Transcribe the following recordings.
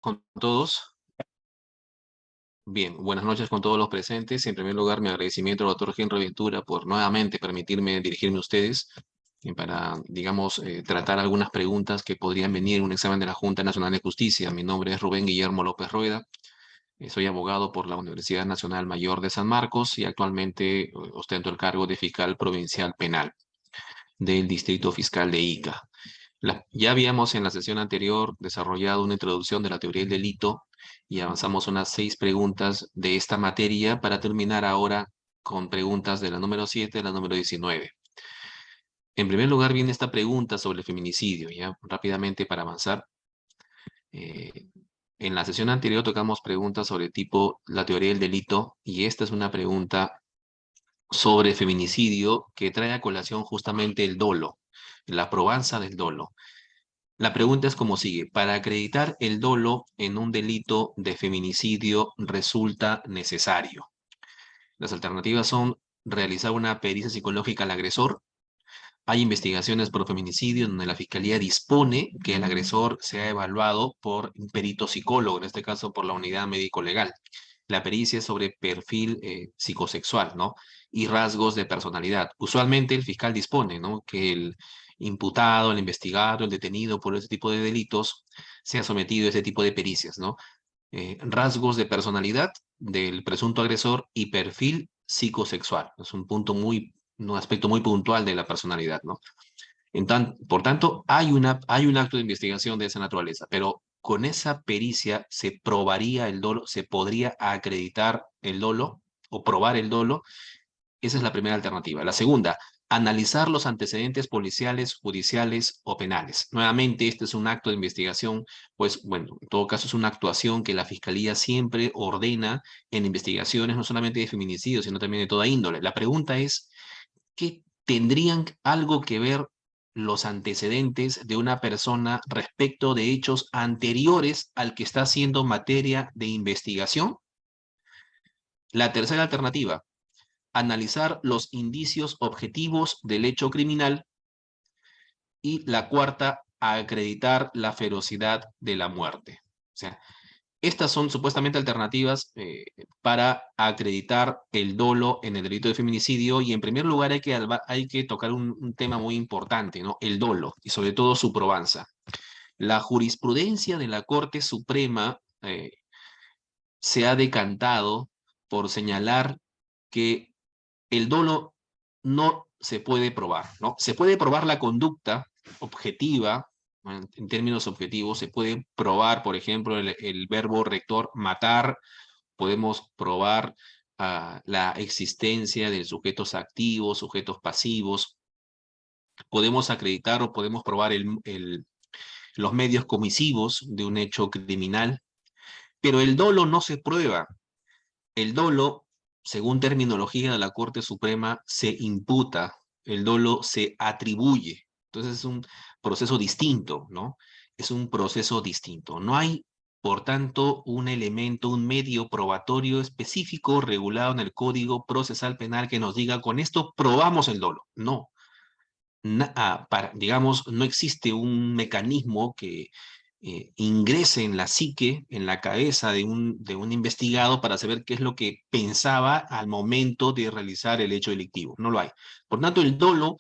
Con todos. Bien, buenas noches con todos los presentes. En primer lugar, mi agradecimiento al doctor Henry Ventura por nuevamente permitirme dirigirme a ustedes para, digamos, tratar algunas preguntas que podrían venir en un examen de la Junta Nacional de Justicia. Mi nombre es Rubén Guillermo López Rueda. Soy abogado por la Universidad Nacional Mayor de San Marcos y actualmente ostento el cargo de fiscal provincial penal del Distrito Fiscal de Ica. Ya habíamos en la sesión anterior desarrollado una introducción de la teoría del delito y avanzamos unas 6 preguntas de esta materia para terminar ahora con preguntas de la número 7 a la número 19. En primer lugar viene esta pregunta sobre el feminicidio, ya rápidamente para avanzar. Eh, en la sesión anterior tocamos preguntas sobre tipo la teoría del delito y esta es una pregunta sobre feminicidio que trae a colación justamente el dolo, la probanza del dolo. La pregunta es como sigue. Para acreditar el dolo en un delito de feminicidio resulta necesario. Las alternativas son realizar una pericia psicológica al agresor. Hay investigaciones por feminicidio donde la fiscalía dispone que el agresor sea evaluado por un perito psicólogo, en este caso por la unidad médico-legal. La pericia es sobre perfil psicosexual, ¿no? Y rasgos de personalidad. Usualmente el fiscal dispone, ¿no? Que el imputado, el investigado, el detenido por ese tipo de delitos sea sometido a ese tipo de pericias, ¿no? Rasgos de personalidad del presunto agresor y perfil psicosexual. Es un punto un aspecto muy puntual de la personalidad, ¿no? Por tanto, hay un acto de investigación de esa naturaleza, pero con esa pericia se probaría el dolo, se podría acreditar el dolo o probar el dolo. Esa es la primera alternativa. La segunda, analizar los antecedentes policiales, judiciales o penales. Nuevamente, este es un acto de investigación, pues bueno, en todo caso es una actuación que la Fiscalía siempre ordena en investigaciones, no solamente de feminicidio, sino también de toda índole. La pregunta es, ¿qué tendrían algo que ver los antecedentes de una persona respecto de hechos anteriores al que está siendo materia de investigación? La tercera alternativa, analizar los indicios objetivos del hecho criminal. Y la cuarta, acreditar la ferocidad de la muerte. O sea, estas son supuestamente alternativas para acreditar el dolo en el delito de feminicidio y en primer lugar hay que tocar un tema muy importante, ¿no? El dolo y sobre todo su probanza. La jurisprudencia de la Corte Suprema se ha decantado por señalar que el dolo no se puede probar, ¿no? Se puede probar la conducta objetiva, en términos objetivos, se puede probar, por ejemplo, el verbo rector matar, podemos probar la existencia de sujetos activos, sujetos pasivos, podemos acreditar o podemos probar los medios comisivos de un hecho criminal, pero el dolo no se prueba. El dolo, según terminología de la Corte Suprema, se imputa, el dolo se atribuye. Entonces es un proceso distinto, ¿no? Es un proceso distinto. No hay, por tanto, un elemento, un medio probatorio específico regulado en el Código Procesal Penal que nos diga, con esto probamos el dolo. No. Digamos, no existe un mecanismo que ingrese en la psique, en la cabeza de un investigado para saber qué es lo que pensaba al momento de realizar el hecho delictivo. No lo hay. Por tanto, el dolo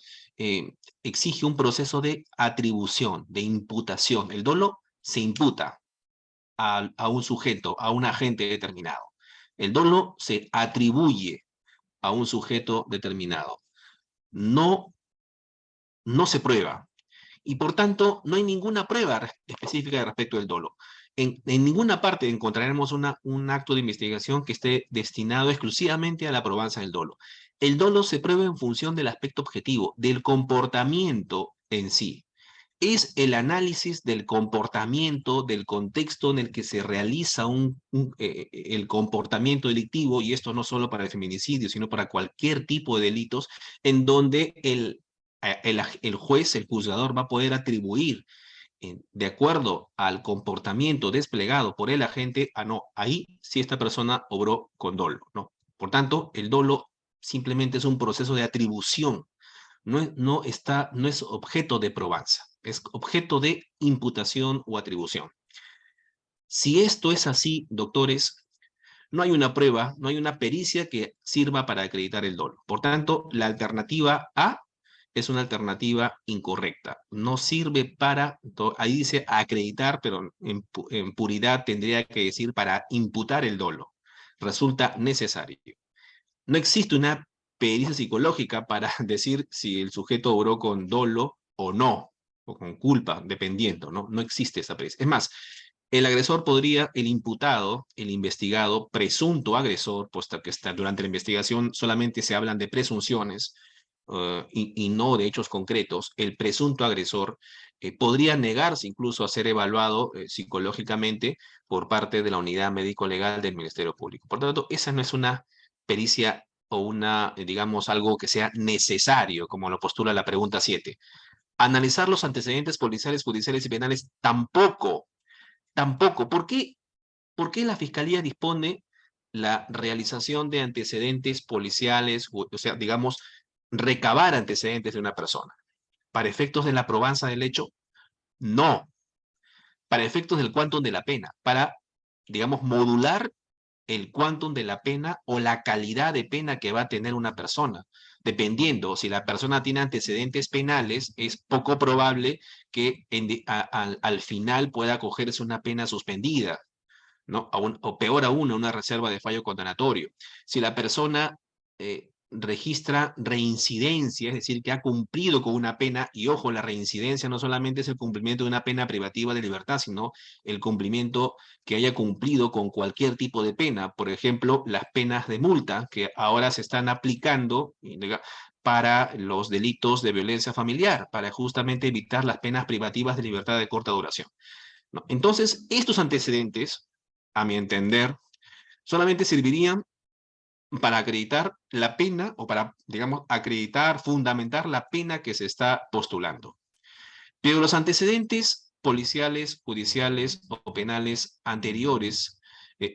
exige un proceso de atribución, de imputación. El dolo se imputa a un sujeto, a un agente determinado. El dolo se atribuye a un sujeto determinado. No, no se prueba. Y por tanto, no hay ninguna prueba específica respecto del dolo. En ninguna parte encontraremos un acto de investigación que esté destinado exclusivamente a la probanza del dolo. El dolo se prueba en función del aspecto objetivo, del comportamiento en sí. Es el análisis del comportamiento, del contexto en el que se realiza el comportamiento delictivo, y esto no solo para el feminicidio, sino para cualquier tipo de delitos, en donde el juez, el juzgador, va a poder atribuir, de acuerdo al comportamiento desplegado por el agente, no, ahí sí esta persona obró con dolo, ¿no? Por tanto, el dolo simplemente es un proceso de atribución, no es objeto de probanza, es objeto de imputación o atribución. Si esto es así, doctores, no hay una prueba, no hay una pericia que sirva para acreditar el dolo. Por tanto, la alternativa A es una alternativa incorrecta. No sirve para, ahí dice acreditar, pero en puridad tendría que decir para imputar el dolo. Resulta necesario. No existe una pericia psicológica para decir si el sujeto obró con dolo o no, o con culpa, dependiendo, ¿no? No existe esa pericia. Es más, el agresor podría, el imputado, el investigado, presunto agresor, puesto que está durante la investigación solamente se hablan de presunciones y no de hechos concretos, el presunto agresor podría negarse incluso a ser evaluado psicológicamente por parte de la unidad médico-legal del Ministerio Público. Por lo tanto, esa no es una pericia o una, digamos, algo que sea necesario, como lo postula la pregunta 7. Analizar los antecedentes policiales, judiciales y penales tampoco, tampoco. ¿Por qué la Fiscalía dispone la realización de antecedentes policiales, o sea, digamos, recabar antecedentes de una persona? ¿Para efectos de la probanza del hecho? No. Para efectos del quantum de la pena, para, digamos, modular el quantum de la pena o la calidad de pena que va a tener una persona. Dependiendo, si la persona tiene antecedentes penales, es poco probable que al final pueda acogerse una pena suspendida, ¿no? O peor aún, una reserva de fallo condenatorio. Si la persona registra reincidencia, es decir, que ha cumplido con una pena, y ojo, la reincidencia no solamente es el cumplimiento de una pena privativa de libertad, sino el cumplimiento que haya cumplido con cualquier tipo de pena. Por ejemplo, las penas de multa que ahora se están aplicando para los delitos de violencia familiar, para justamente evitar las penas privativas de libertad de corta duración, ¿no? Entonces, estos antecedentes, a mi entender, solamente servirían para acreditar la pena o para, digamos, acreditar, fundamentar la pena que se está postulando. Pero los antecedentes policiales, judiciales o penales anteriores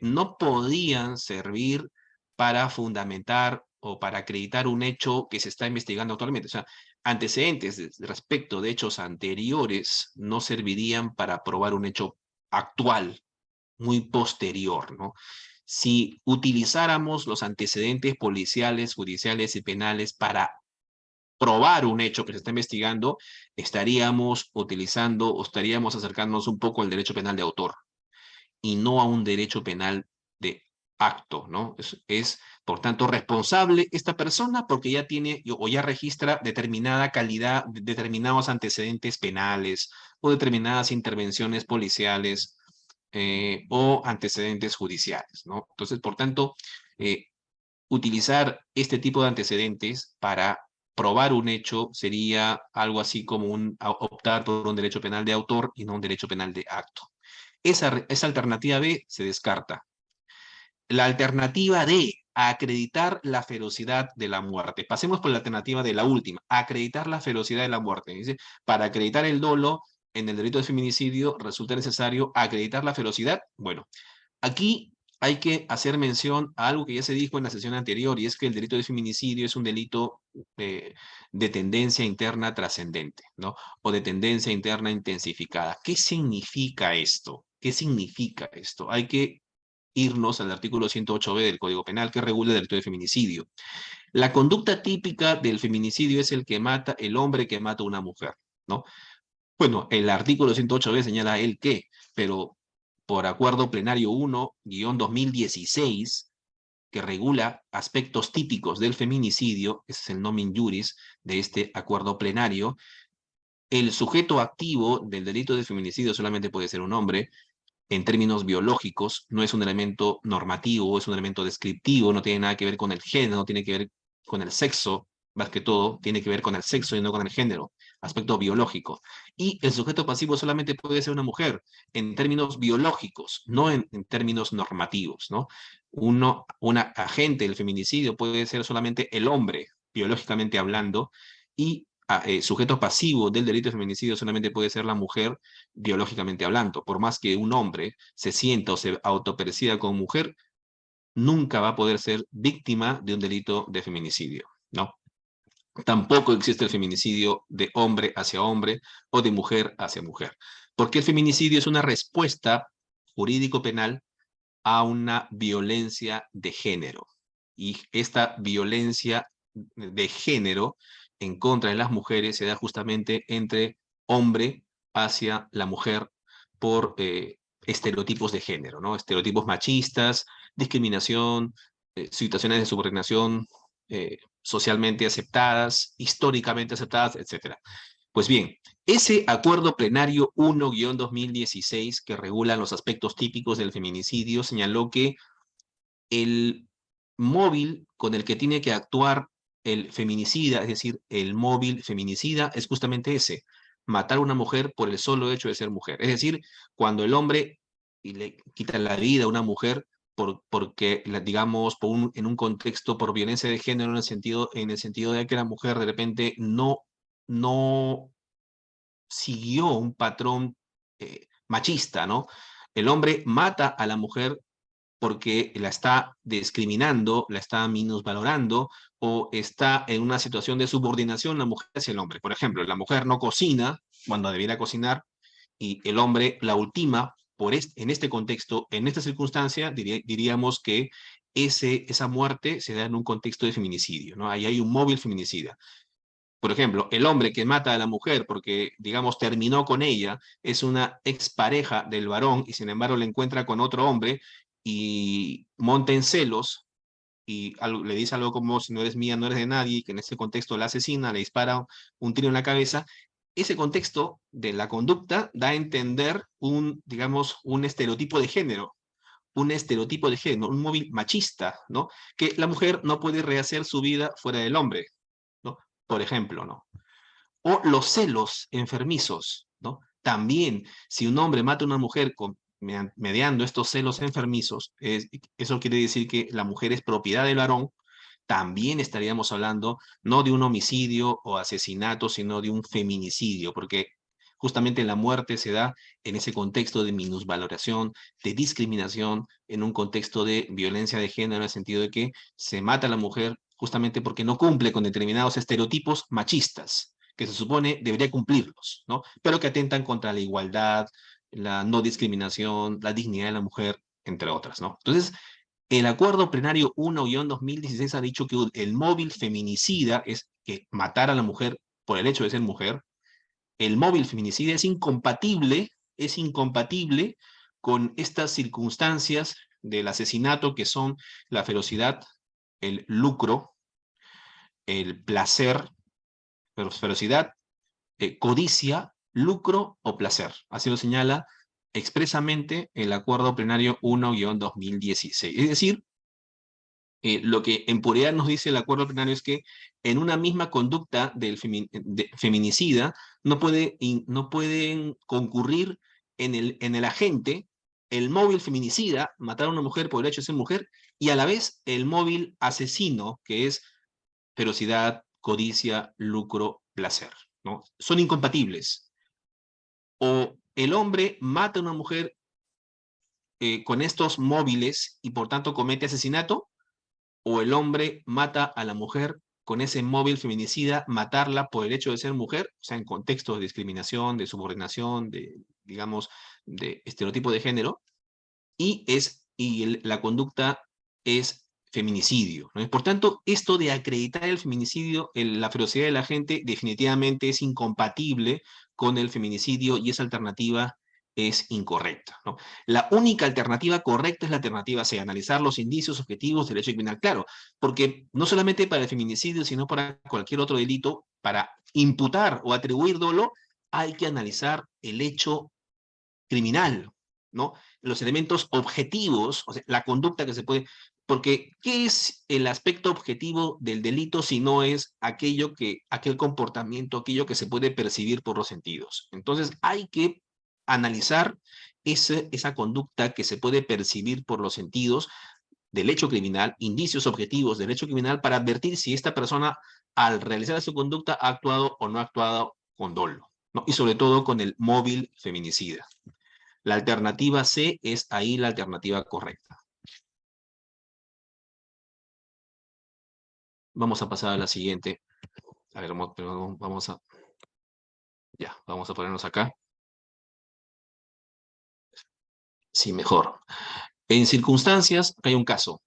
no podían servir para fundamentar o para acreditar un hecho que se está investigando actualmente. O sea, antecedentes respecto de hechos anteriores no servirían para probar un hecho actual, muy posterior, ¿no? Si utilizáramos los antecedentes policiales, judiciales y penales para probar un hecho que se está investigando, estaríamos utilizando o estaríamos acercándonos un poco al derecho penal de autor y no a un derecho penal de acto, ¿no? Por tanto, responsable esta persona porque ya tiene o ya registra determinada calidad, determinados antecedentes penales o determinadas intervenciones policiales o antecedentes judiciales, ¿no? Entonces, por tanto, utilizar este tipo de antecedentes para probar un hecho sería algo así como optar por un derecho penal de autor y no un derecho penal de acto. Esa alternativa B se descarta. La alternativa D, acreditar la ferocidad de la muerte. Pasemos por la alternativa de la última, acreditar la ferocidad de la muerte. Dice, para acreditar el dolo en el delito de feminicidio resulta necesario acreditar la ferocidad. Bueno, aquí hay que hacer mención a algo que ya se dijo en la sesión anterior, y es que el delito de feminicidio es un delito de tendencia interna trascendente, ¿no? O de tendencia interna intensificada. ¿Qué significa esto? ¿Qué significa esto? Hay que irnos al artículo 108b del Código Penal que regula el delito de feminicidio. La conducta típica del feminicidio es el hombre que mata a una mujer, ¿no? Bueno, el artículo 108b señala el qué, pero por acuerdo plenario 1-2016, que regula aspectos típicos del feminicidio, ese es el nomen juris de este acuerdo plenario, el sujeto activo del delito de feminicidio solamente puede ser un hombre. En términos biológicos, no es un elemento normativo, es un elemento descriptivo, no tiene nada que ver con el género, no tiene que ver con el sexo, más que todo, tiene que ver con el sexo y no con el género, aspecto biológico. Y el sujeto pasivo solamente puede ser una mujer, en términos biológicos, no en términos normativos, ¿no? Un agente del feminicidio puede ser solamente el hombre, biológicamente hablando, y sujeto pasivo del delito de feminicidio solamente puede ser la mujer, biológicamente hablando. Por más que un hombre se sienta o se autoperciba como mujer, nunca va a poder ser víctima de un delito de feminicidio, ¿no? Tampoco existe el feminicidio de hombre hacia hombre o de mujer hacia mujer, porque el feminicidio es una respuesta jurídico penal a una violencia de género. Y esta violencia de género en contra de las mujeres se da justamente entre hombre hacia la mujer por estereotipos de género, ¿no? Estereotipos machistas, discriminación, situaciones de subordinación socialmente aceptadas, históricamente aceptadas, etcétera. Pues bien, ese acuerdo plenario 1-2016 que regula los aspectos típicos del feminicidio señaló que el móvil con el que tiene que actuar el feminicida, es decir, el móvil feminicida, es justamente ese, matar a una mujer por el solo hecho de ser mujer. Es decir, cuando el hombre le quita la vida a una mujer porque, digamos, en un contexto por violencia de género, en el sentido de que la mujer de repente no siguió un patrón machista, ¿no? El hombre mata a la mujer porque la está discriminando, la está minusvalorando o está en una situación de subordinación la mujer hacia el hombre. Por ejemplo, la mujer no cocina cuando debiera cocinar y el hombre la ultima en este contexto, en esta circunstancia, diríamos que esa muerte se da en un contexto de feminicidio, ¿no? Ahí hay un móvil feminicida. Por ejemplo, el hombre que mata a la mujer porque, digamos, terminó con ella, es una expareja del varón y sin embargo le encuentra con otro hombre y monta en celos y le dice algo como si no eres mía, no eres de nadie, y que en ese contexto la asesina, le dispara un tiro en la cabeza. Ese contexto de la conducta da a entender digamos, un estereotipo de género, un móvil machista, ¿no? Que la mujer no puede rehacer su vida fuera del hombre, ¿no? Por ejemplo, ¿no? O los celos enfermizos, ¿no? También, si un hombre mata a una mujer mediando estos celos enfermizos, eso quiere decir que la mujer es propiedad del varón, también estaríamos hablando no de un homicidio o asesinato, sino de un feminicidio, porque justamente la muerte se da en ese contexto de minusvaloración, de discriminación, en un contexto de violencia de género, en el sentido de que se mata a la mujer justamente porque no cumple con determinados estereotipos machistas, que se supone debería cumplirlos, ¿no? Pero que atentan contra la igualdad, la no discriminación, la dignidad de la mujer, entre otras, ¿no? Entonces, el acuerdo plenario 1-2016 ha dicho que el móvil feminicida es que matar a la mujer por el hecho de ser mujer. El móvil feminicida es incompatible con estas circunstancias del asesinato que son la ferocidad, el lucro, el placer, ferocidad, codicia, lucro o placer. Así lo señala expresamente el acuerdo plenario 1-2016. Es decir, lo que en puridad nos dice el acuerdo plenario es que en una misma conducta de feminicida no pueden concurrir en el agente el móvil feminicida, matar a una mujer por el hecho de ser mujer, y a la vez el móvil asesino, que es ferocidad, codicia, lucro, placer, ¿no? Son incompatibles. O el hombre mata a una mujer con estos móviles y por tanto comete asesinato, o el hombre mata a la mujer con ese móvil feminicida, matarla por el hecho de ser mujer, o sea, en contextos de discriminación, de subordinación, digamos, de estereotipo de género, la conducta es feminicidio, ¿no? Por tanto, esto de acreditar el feminicidio, la ferocidad de la gente, definitivamente es incompatible con el feminicidio y esa alternativa es incorrecta, ¿no? La única alternativa correcta es la alternativa C, analizar los indicios objetivos del hecho criminal. Claro, porque no solamente para el feminicidio, sino para cualquier otro delito, para imputar o atribuir dolo, hay que analizar el hecho criminal, ¿no? Los elementos objetivos, o sea, la conducta que se puede, porque ¿qué es el aspecto objetivo del delito si no es aquel comportamiento, aquello que se puede percibir por los sentidos? Entonces hay que analizar esa conducta que se puede percibir por los sentidos del hecho criminal, indicios objetivos del hecho criminal para advertir si esta persona al realizar su conducta ha actuado o no ha actuado con dolo, ¿no? Y sobre todo con el móvil feminicida. La alternativa C es ahí la alternativa correcta. Vamos a pasar a la siguiente. A ver, vamos a ponernos acá. Sí, mejor. En circunstancias, acá hay un caso.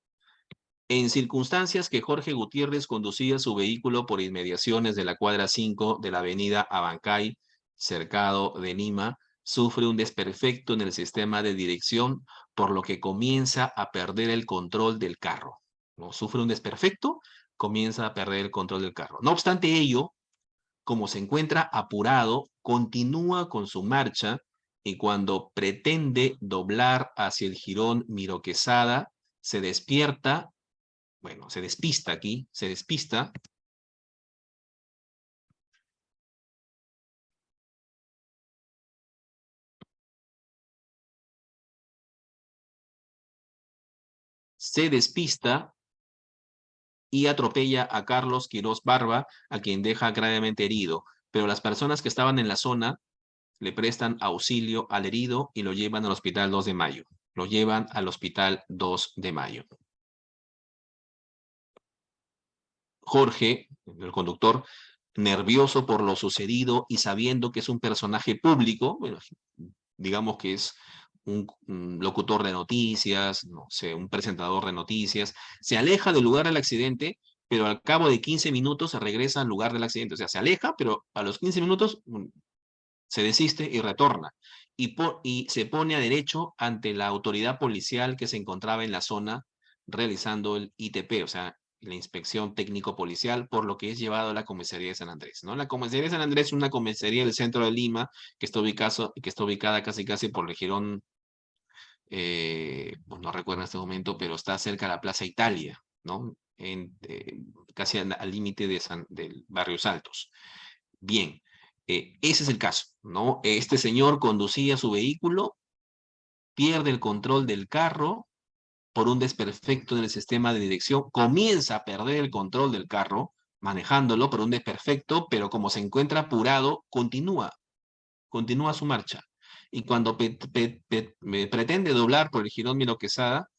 En circunstancias que Jorge Gutiérrez conducía su vehículo por inmediaciones de la cuadra 5 de la avenida Abancay, cercado de Lima, sufre un desperfecto en el sistema de dirección, por lo que comienza a perder el control del carro. ¿No? Sufre un desperfecto, comienza a perder el control del carro. No obstante ello, como se encuentra apurado, continúa con su marcha y cuando pretende doblar hacia el jirón Miro Quesada, se despierta, bueno, se despista aquí, se despista y atropella a Carlos Quirós Barba, a quien deja gravemente herido. Pero las personas que estaban en la zona le prestan auxilio al herido y lo llevan al hospital 2 de mayo. Lo llevan al hospital 2 de mayo. Jorge, el conductor, nervioso por lo sucedido y sabiendo que es un personaje público, bueno, digamos que es un locutor de noticias, no sé, un presentador de noticias, se aleja del lugar del accidente, pero al cabo de 15 minutos se regresa al lugar del accidente. O sea, se aleja, pero a los 15 minutos se desiste y retorna. Y se pone a derecho ante la autoridad policial que se encontraba en la zona realizando el ITP, o sea, la inspección técnico-policial, por lo que es llevado a la comisaría de San Andrés, ¿no? La comisaría de San Andrés es una comisaría del centro de Lima que está ubicada casi casi por el jirón, pues no recuerdo en este momento, pero está cerca de la Plaza Italia, ¿no? Casi al límite del barrio Saltos. Bien, ese es el caso, ¿no? Este señor conducía su vehículo, pierde el control del carro por un desperfecto en el sistema de dirección, comienza a perder el control del carro manejándolo por un desperfecto, pero como se encuentra apurado, continúa su marcha. Y cuando pretende doblar por el jirón Miro Quesada,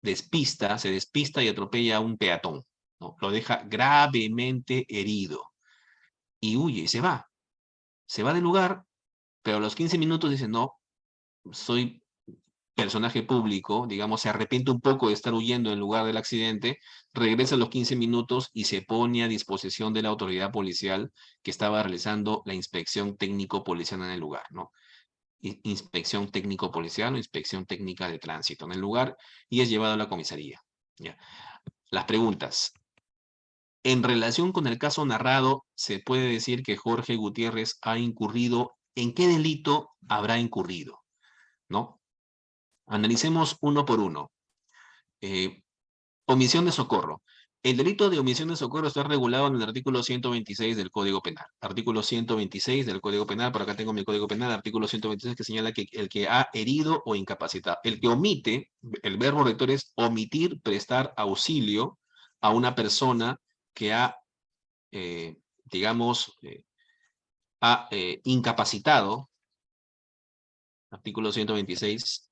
se despista y atropella a un peatón, ¿no? Lo deja gravemente herido y huye y se va del lugar, pero a los 15 minutos dice, no, soy personaje público, digamos, se arrepiente un poco de estar huyendo en lugar del accidente, regresa a los 15 minutos y se pone a disposición de la autoridad policial que estaba realizando la inspección técnico-policial en el lugar, ¿no? Inspección técnico-policial o inspección técnica de tránsito en el lugar y es llevado a la comisaría. ¿Ya? Las preguntas. En relación con el caso narrado, se puede decir que Jorge Gutiérrez ha incurrido, ¿en qué delito habrá incurrido? ¿No? Analicemos uno por uno. Eh, Omisión de socorro. El delito de omisión de socorro está regulado en el artículo 126 del Código Penal. Artículo 126 del Código Penal, por acá tengo mi Código Penal, artículo 126 que señala que el que ha herido o incapacitado, el que omite, el verbo rector es omitir, prestar auxilio a una persona que ha, digamos, ha incapacitado, artículo 126,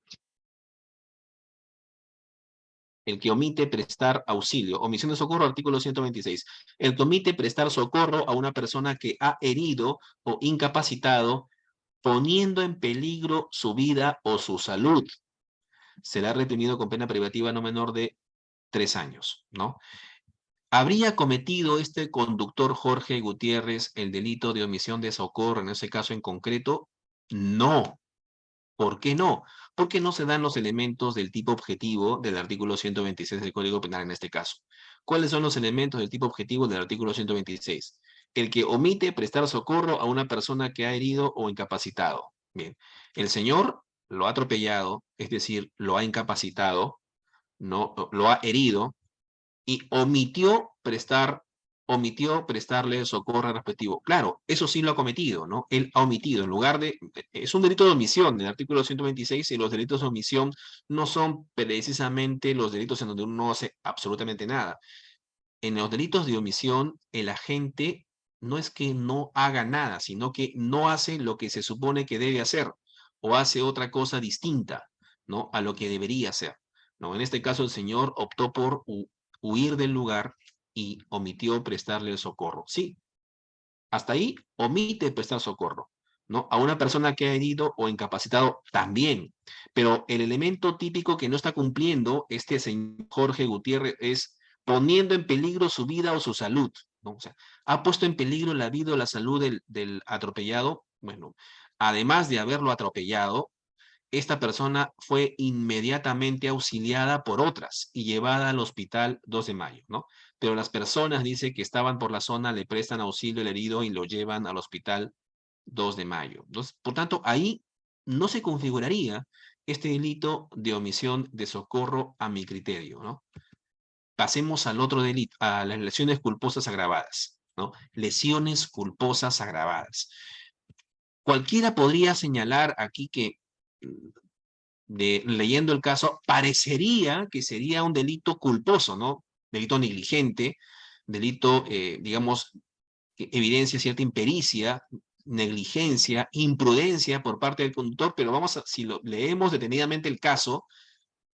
el que omite prestar auxilio. Omisión de socorro, artículo 126. El que omite prestar socorro a una persona que ha herido o incapacitado, poniendo en peligro su vida o su salud, será retenido con pena privativa no menor de 3 años, ¿no? ¿Habría cometido este conductor Jorge Gutiérrez el delito de omisión de socorro en ese caso en concreto? No. ¿Por qué no? Porque no se dan los elementos del tipo objetivo del artículo 126 del Código Penal en este caso. ¿Cuáles son los elementos del tipo objetivo del artículo 126? El que omite prestar socorro a una persona que ha herido o incapacitado. Bien, el señor lo ha atropellado, es decir, lo ha incapacitado, no, lo ha herido, y omitió prestarle socorro respectivo. Claro, eso sí lo ha cometido, ¿no? Él ha omitido, en lugar de, es un delito de omisión del artículo 126 y los delitos de omisión no son precisamente los delitos en donde uno no hace absolutamente nada. En los delitos de omisión, el agente no es que no haga nada, sino que no hace lo que se supone que debe hacer o hace otra cosa distinta, ¿no? A lo que debería hacer, ¿no? En este caso, el señor optó por huir del lugar y omitió prestarle el socorro. Sí, hasta ahí omite prestar socorro, ¿no? A una persona que ha herido o incapacitado también. Pero el elemento típico que no está cumpliendo este señor Jorge Gutiérrez es poniendo en peligro su vida o su salud, ¿no? O sea, ha puesto en peligro la vida o la salud del atropellado. Bueno, además de haberlo atropellado, esta persona fue inmediatamente auxiliada por otras y llevada al hospital 2 de mayo, ¿no? Pero las personas, dice, que estaban por la zona le prestan auxilio al herido y lo llevan al hospital 2 de mayo. Entonces, por tanto, ahí no se configuraría este delito de omisión de socorro a mi criterio, ¿no? Pasemos al otro delito, a las lesiones culposas agravadas, ¿no? Lesiones culposas agravadas. Cualquiera podría señalar aquí que leyendo el caso, parecería que sería un delito culposo, ¿no? Delito negligente, delito, digamos, que evidencia cierta impericia, negligencia, imprudencia por parte del conductor, pero si lo leemos detenidamente el caso,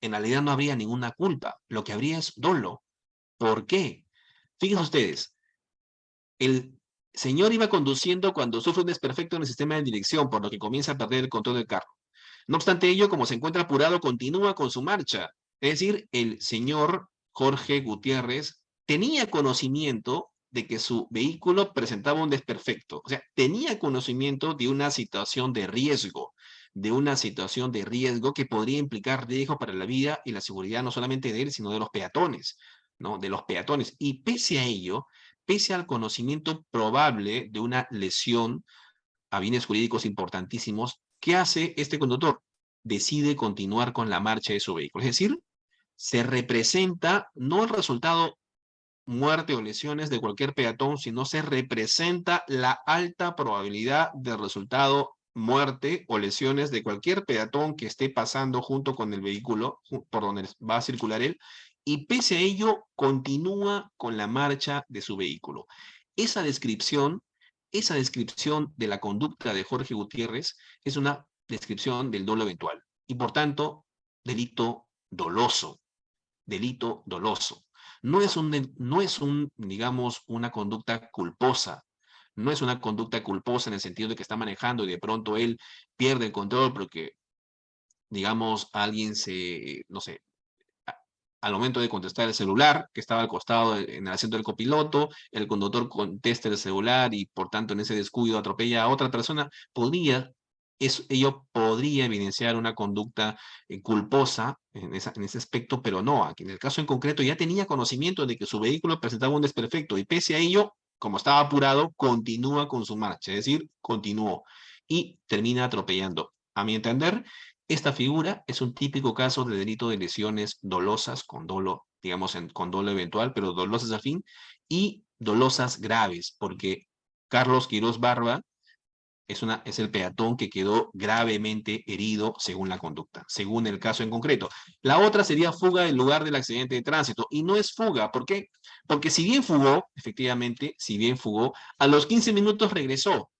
en realidad no habría ninguna culpa, lo que habría es dolo. ¿Por qué? Fíjense ustedes, el señor iba conduciendo cuando sufre un desperfecto en el sistema de dirección, por lo que comienza a perder el control del carro. No obstante ello, como se encuentra apurado, continúa con su marcha. Es decir, el señor Jorge Gutiérrez tenía conocimiento de que su vehículo presentaba un desperfecto. O sea, tenía conocimiento de una situación de riesgo que podría implicar riesgo para la vida y la seguridad no solamente de él, sino de los peatones, ¿no? De los peatones. Y pese a ello, pese al conocimiento probable de una lesión a bienes jurídicos importantísimos, ¿qué hace este conductor? Decide continuar con la marcha de su vehículo. Es decir, se representa no el resultado muerte o lesiones de cualquier peatón, sino se representa la alta probabilidad de resultado muerte o lesiones de cualquier peatón que esté pasando junto con el vehículo por donde va a circular él, y pese a ello continúa con la marcha de su vehículo. Esa descripción, esa descripción de la conducta de Jorge Gutiérrez es una descripción del dolo eventual y por tanto delito doloso, delito doloso. No es digamos, una conducta culposa. No es una conducta culposa en el sentido de que está manejando y de pronto él pierde el control porque, digamos, alguien no sé, al momento de contestar el celular, que estaba al costado en el asiento del copiloto, el conductor contesta el celular y por tanto en ese descuido atropella a otra persona, ello podría evidenciar una conducta culposa en ese aspecto, pero no, aquí en el caso en concreto ya tenía conocimiento de que su vehículo presentaba un desperfecto y pese a ello, como estaba apurado, continúa con su marcha, es decir, continuó y termina atropellando. A mi entender, esta figura es un típico caso de delito de lesiones dolosas con dolo, digamos, con dolo eventual, pero dolosas al fin, y dolosas graves, porque Carlos Quirós Barba es el peatón que quedó gravemente herido según la conducta, según el caso en concreto. La otra sería fuga del lugar del accidente de tránsito, y no es fuga, ¿por qué? Porque si bien fugó, efectivamente, si bien fugó, a los 15 minutos regresó,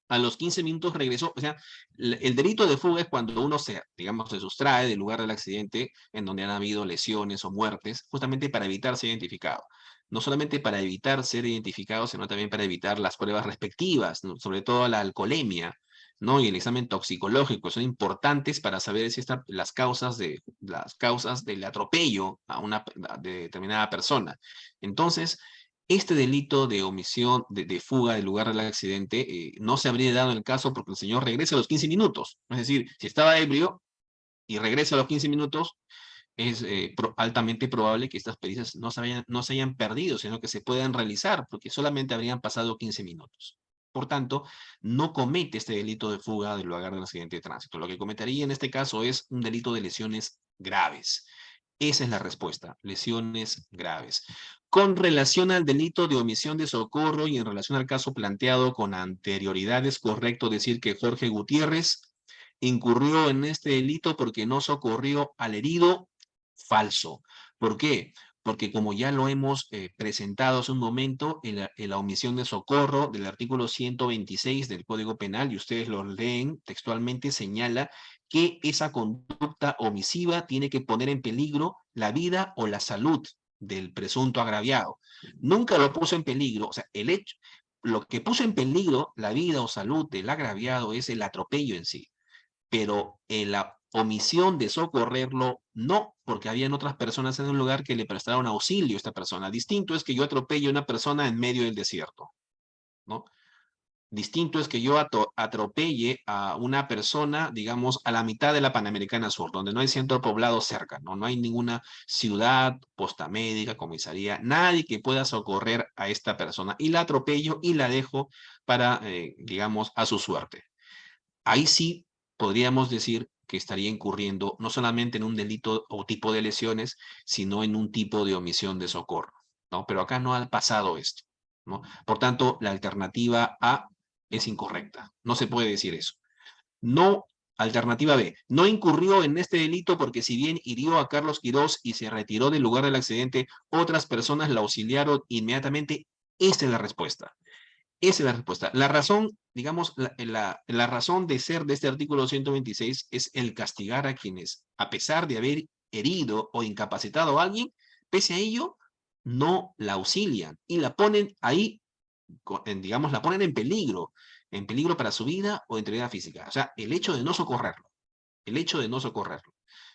a los 15 minutos regresó. O sea, el delito de fuga es cuando uno digamos, se sustrae del lugar del accidente en donde han habido lesiones o muertes, justamente para evitar ser identificado. No solamente para evitar ser identificado, sino también para evitar las pruebas respectivas, ¿no? Sobre todo la alcoholemia, ¿no? Y el examen toxicológico son importantes para saber si las causas del atropello a una determinada persona. Entonces, este delito de omisión, de fuga del lugar del accidente, no se habría dado en el caso porque el señor regresa a los 15 minutos. Es decir, si estaba ebrio y regresa a los 15 minutos, es altamente probable que estas pericias no se hayan perdido, sino que se puedan realizar, porque solamente habrían pasado 15 minutos. Por tanto, no comete este delito de fuga del lugar del accidente de tránsito. Lo que cometería en este caso es un delito de lesiones graves. Esa es la respuesta, lesiones graves. Con relación al delito de omisión de socorro y en relación al caso planteado con anterioridad, es correcto decir que Jorge Gutiérrez incurrió en este delito porque no socorrió al herido. Falso. ¿Por qué? Porque como ya lo hemos presentado hace un momento, en la omisión de socorro del artículo 126 del Código Penal, y ustedes lo leen textualmente, señala que esa conducta omisiva tiene que poner en peligro la vida o la salud del presunto agraviado. Nunca lo puso en peligro, o sea, el hecho, lo que puso en peligro la vida o salud del agraviado es el atropello en sí, pero la omisión de socorrerlo, no, porque habían otras personas en el lugar que le prestaron auxilio a esta persona. Distinto es que yo atropelle a una persona en medio del desierto, ¿no? Distinto es que yo atropelle a una persona, digamos, a la mitad de la Panamericana Sur, donde no hay centro poblado cerca, ¿no? No hay ninguna ciudad, posta médica, comisaría, nadie que pueda socorrer a esta persona. Y la atropello y la dejo para, digamos, a su suerte. Ahí sí podríamos decir que estaría incurriendo no solamente en un delito o tipo de lesiones, sino en un tipo de omisión de socorro, ¿no? Pero acá no ha pasado esto, ¿no? Por tanto, la alternativa A es incorrecta. No se puede decir eso. No, alternativa B, no incurrió en este delito porque si bien hirió a Carlos Quirós y se retiró del lugar del accidente, otras personas la auxiliaron inmediatamente. Esta es la respuesta. Esa es la respuesta. La razón, digamos, la razón de ser de este artículo 126 es el castigar a quienes, a pesar de haber herido o incapacitado a alguien, pese a ello, no la auxilian y la ponen ahí, digamos, la ponen en peligro para su vida o integridad física. O sea, el hecho de no socorrerlo,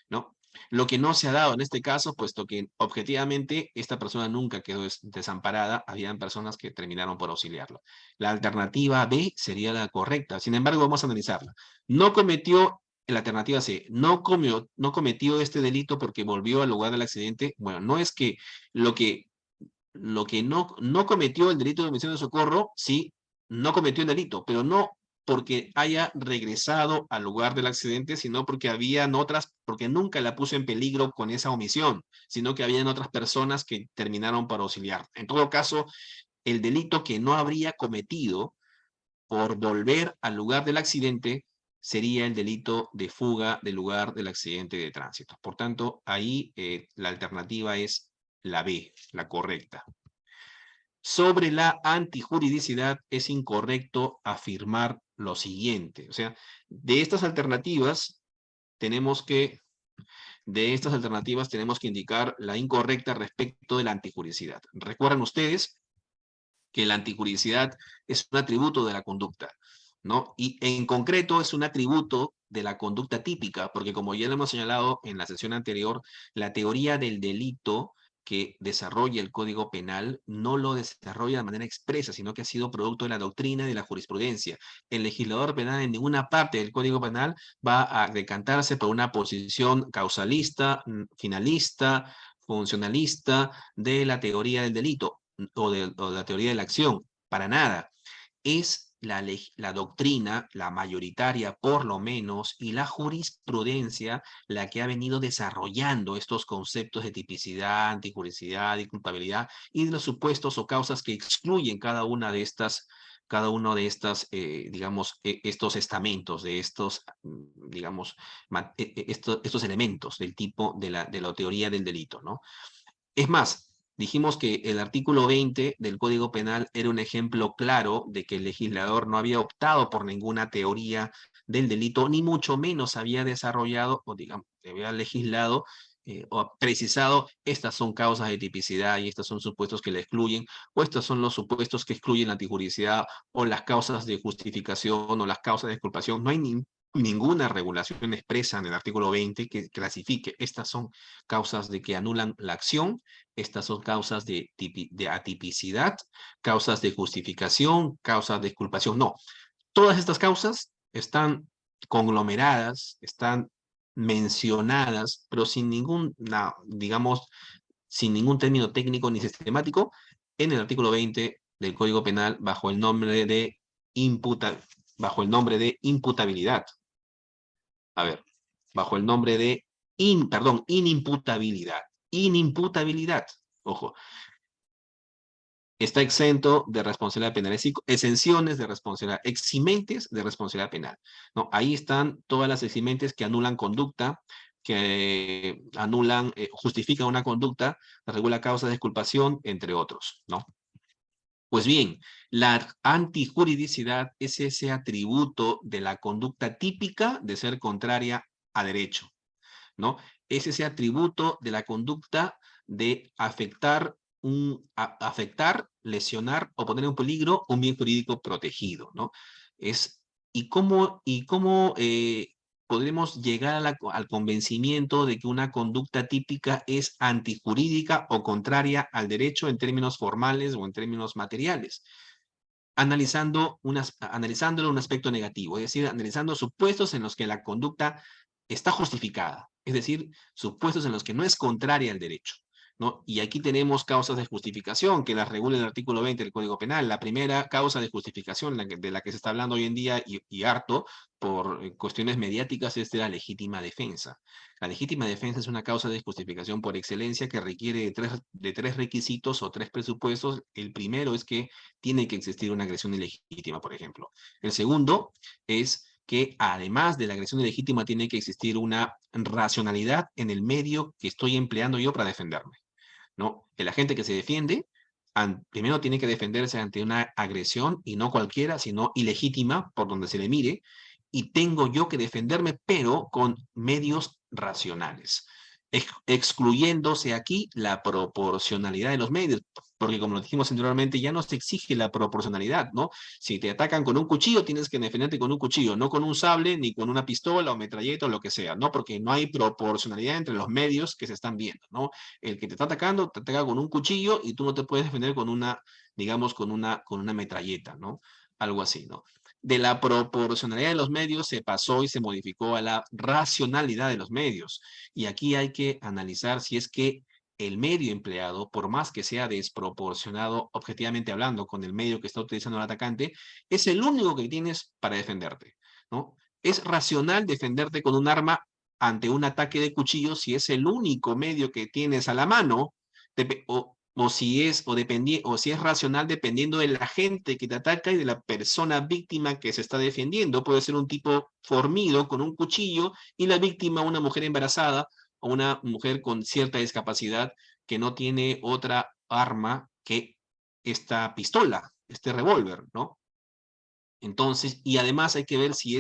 ¿no? Lo que no se ha dado en este caso, puesto que objetivamente esta persona nunca quedó desamparada, habían personas que terminaron por auxiliarlo. La alternativa B sería la correcta, sin embargo vamos a analizarla. No cometió, la alternativa C, no cometió este delito porque volvió al lugar del accidente. Bueno, no es que lo que, lo que no cometió el delito de omisión de socorro, sí, no cometió el delito, pero no porque haya regresado al lugar del accidente, sino porque habían otras, porque nunca la puso en peligro con esa omisión, sino que habían otras personas que terminaron por auxiliar. En todo caso, el delito que no habría cometido por volver al lugar del accidente sería el delito de fuga del lugar del accidente de tránsito. Por tanto, ahí la alternativa es la B, la correcta. Sobre la antijuridicidad es incorrecto afirmar lo siguiente. O sea, de estas alternativas tenemos que, indicar la incorrecta respecto de la antijuridicidad. Recuerdan ustedes que la antijuridicidad es un atributo de la conducta, ¿no? Y en concreto es un atributo de la conducta típica, porque como ya lo hemos señalado en la sesión anterior, la teoría del delito que desarrolla el Código Penal no lo desarrolla de manera expresa, sino que ha sido producto de la doctrina y de la jurisprudencia. El legislador penal en ninguna parte del Código Penal va a decantarse por una posición causalista, finalista, funcionalista de la teoría del delito o de la teoría de la acción. Para nada. Es la doctrina, la mayoritaria por lo menos, y la jurisprudencia la que ha venido desarrollando estos conceptos de tipicidad, antijuridicidad y culpabilidad y de los supuestos o causas que excluyen cada uno de estas, digamos, estos estamentos, de estos, digamos, estos elementos del tipo de la teoría del delito, ¿no? Es más, dijimos que el artículo 20 del Código Penal era un ejemplo claro de que el legislador no había optado por ninguna teoría del delito, ni mucho menos había desarrollado o, digamos, había legislado o precisado estas son causas de tipicidad y estos son supuestos que la excluyen, o estos son los supuestos que excluyen la antijuridicidad o las causas de justificación o las causas de exculpación. No hay ninguna regulación expresa en el artículo 20 que clasifique estas son causas de que anulan la acción, estas son causas de atipicidad, causas de justificación, causas de exculpación. No, todas estas causas están conglomeradas, están mencionadas, pero sin ningún, digamos, sin ningún término técnico ni sistemático en el artículo 20 del Código Penal bajo el nombre de imputabilidad. A ver, bajo el nombre de inimputabilidad. Inimputabilidad. Ojo, está exento de responsabilidad penal. Es decir, exenciones de responsabilidad, eximentes de responsabilidad penal. ¿No? Ahí están todas las eximentes que anulan conducta, que anulan, justifican una conducta, regula causas de exculpación, entre otros, ¿no? Pues bien, la antijuridicidad es ese atributo de la conducta típica de ser contraria a derecho, ¿no? Es ese atributo de la conducta de afectar afectar, lesionar o poner en peligro un bien jurídico protegido, ¿no? Es, ¿y cómo podremos llegar al convencimiento de que una conducta típica es antijurídica o contraria al derecho en términos formales o en términos materiales? Analizándolo en un aspecto negativo, es decir, analizando supuestos en los que la conducta está justificada, es decir, supuestos en los que no es contraria al derecho, ¿no? Y aquí tenemos causas de justificación que las regula el artículo 20 del Código Penal. La primera causa de justificación de la que se está hablando hoy en día y harto por cuestiones mediáticas es de la legítima defensa. La legítima defensa es una causa de justificación por excelencia que requiere de tres requisitos o tres presupuestos. El primero es que tiene que existir una agresión ilegítima, por ejemplo. El segundo es que además de la agresión ilegítima tiene que existir una racionalidad en el medio que estoy empleando yo para defenderme, ¿no? El agente que se defiende, primero tiene que defenderse ante una agresión y no cualquiera, sino ilegítima, por donde se le mire, y tengo yo que defenderme, pero con medios racionales, excluyéndose aquí la proporcionalidad de los medios, porque como lo dijimos anteriormente, ya no se exige la proporcionalidad, ¿no? Si te atacan con un cuchillo, tienes que defenderte con un cuchillo, no con un sable, ni con una pistola o metralleta o lo que sea, ¿no? Porque no hay proporcionalidad entre los medios que se están viendo, ¿no? El que te está atacando te ataca con un cuchillo y tú no te puedes defender con una, digamos, con una metralleta, ¿no? Algo así, ¿no? De la proporcionalidad de los medios se pasó y se modificó a la racionalidad de los medios. Y aquí hay que analizar si es que el medio empleado, por más que sea desproporcionado objetivamente hablando con el medio que está utilizando el atacante, es el único que tienes para defenderte, ¿no? Es racional defenderte con un arma ante un ataque de cuchillo si es el único medio que tienes a la mano, o si es racional dependiendo de la gente que te ataca y de la persona víctima que se está defendiendo. Puede ser un tipo fornido con un cuchillo y la víctima una mujer embarazada o una mujer con cierta discapacidad que no tiene otra arma que esta pistola, este revólver, ¿no? Entonces, y además hay que ver si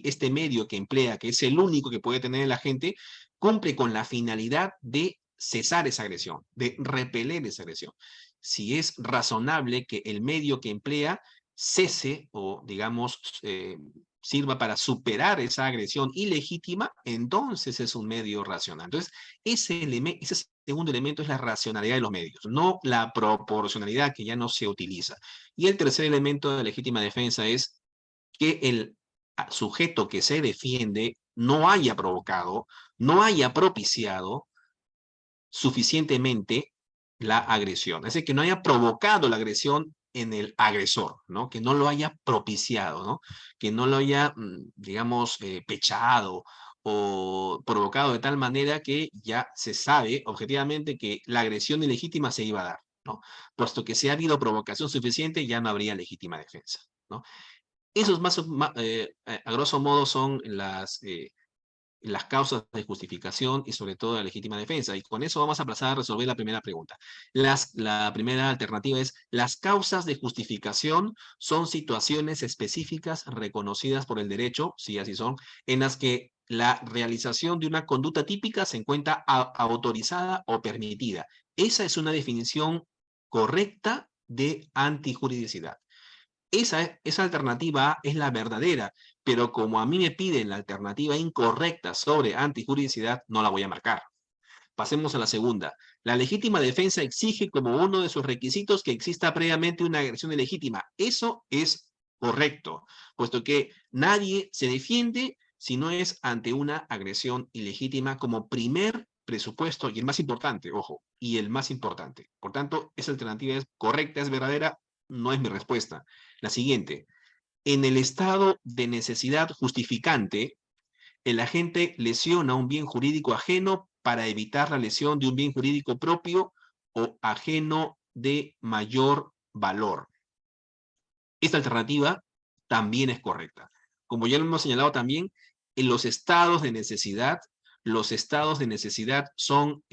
este medio que emplea, que es el único que puede tener el agente, cumple con la finalidad de cesar esa agresión, de repeler esa agresión. Si es razonable que el medio que emplea cese o, digamos, sirva para superar esa agresión ilegítima, entonces es un medio racional. Entonces, ese segundo elemento es la racionalidad de los medios, no la proporcionalidad que ya no se utiliza. Y el tercer elemento de legítima defensa es que el sujeto que se defiende no haya provocado, no haya propiciado suficientemente la agresión. Es decir, que no haya provocado la agresión en el agresor, ¿no? Que no lo haya propiciado, ¿no? Que no lo haya, digamos, pechado o provocado de tal manera que ya se sabe objetivamente que la agresión ilegítima se iba a dar, ¿no? Puesto que si ha habido provocación suficiente, ya no habría legítima defensa, ¿no? Esos a grosso modo son las causas de justificación y sobre todo la legítima defensa. Y con eso vamos a pasar a resolver la primera pregunta. La primera alternativa es, las causas de justificación son situaciones específicas reconocidas por el derecho, sí, así son, en las que la realización de una conducta típica se encuentra autorizada o permitida. Esa es una definición correcta de antijuridicidad. Esa alternativa A es la verdadera, pero como a mí me piden la alternativa incorrecta sobre antijuridicidad, no la voy a marcar. Pasemos a la segunda. La legítima defensa exige como uno de sus requisitos que exista previamente una agresión ilegítima. Eso es correcto, puesto que nadie se defiende si no es ante una agresión ilegítima como primer presupuesto y el más importante, ojo, y el más importante. Por tanto, esa alternativa es correcta, es verdadera, no es mi respuesta. La siguiente, en el estado de necesidad justificante, el agente lesiona un bien jurídico ajeno para evitar la lesión de un bien jurídico propio o ajeno de mayor valor. Esta alternativa también es correcta. Como ya lo hemos señalado también, en los estados de necesidad son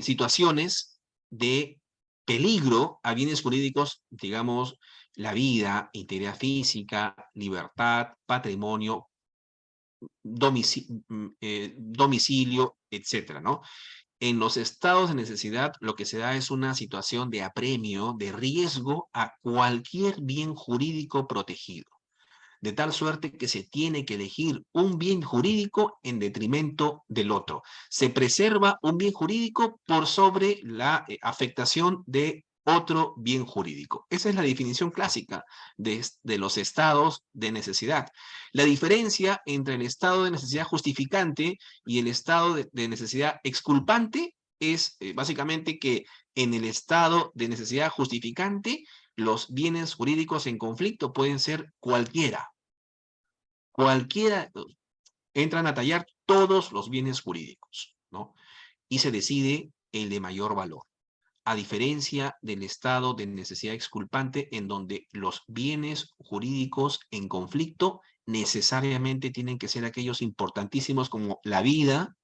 situaciones de peligro a bienes jurídicos, digamos, la vida, integridad física, libertad, patrimonio, domicilio, etcétera, ¿no? En los estados de necesidad, lo que se da es una situación de apremio, de riesgo a cualquier bien jurídico protegido, de tal suerte que se tiene que elegir un bien jurídico en detrimento del otro. Se preserva un bien jurídico por sobre la afectación de otro bien jurídico. Esa es la definición clásica de los estados de necesidad. La diferencia entre el estado de necesidad justificante y el estado de necesidad exculpante es básicamente que en el estado de necesidad justificante los bienes jurídicos en conflicto pueden ser cualquiera, entran a tallar todos los bienes jurídicos, ¿no? Y se decide el de mayor valor, a diferencia del estado de necesidad exculpante en donde los bienes jurídicos en conflicto necesariamente tienen que ser aquellos importantísimos como la vida,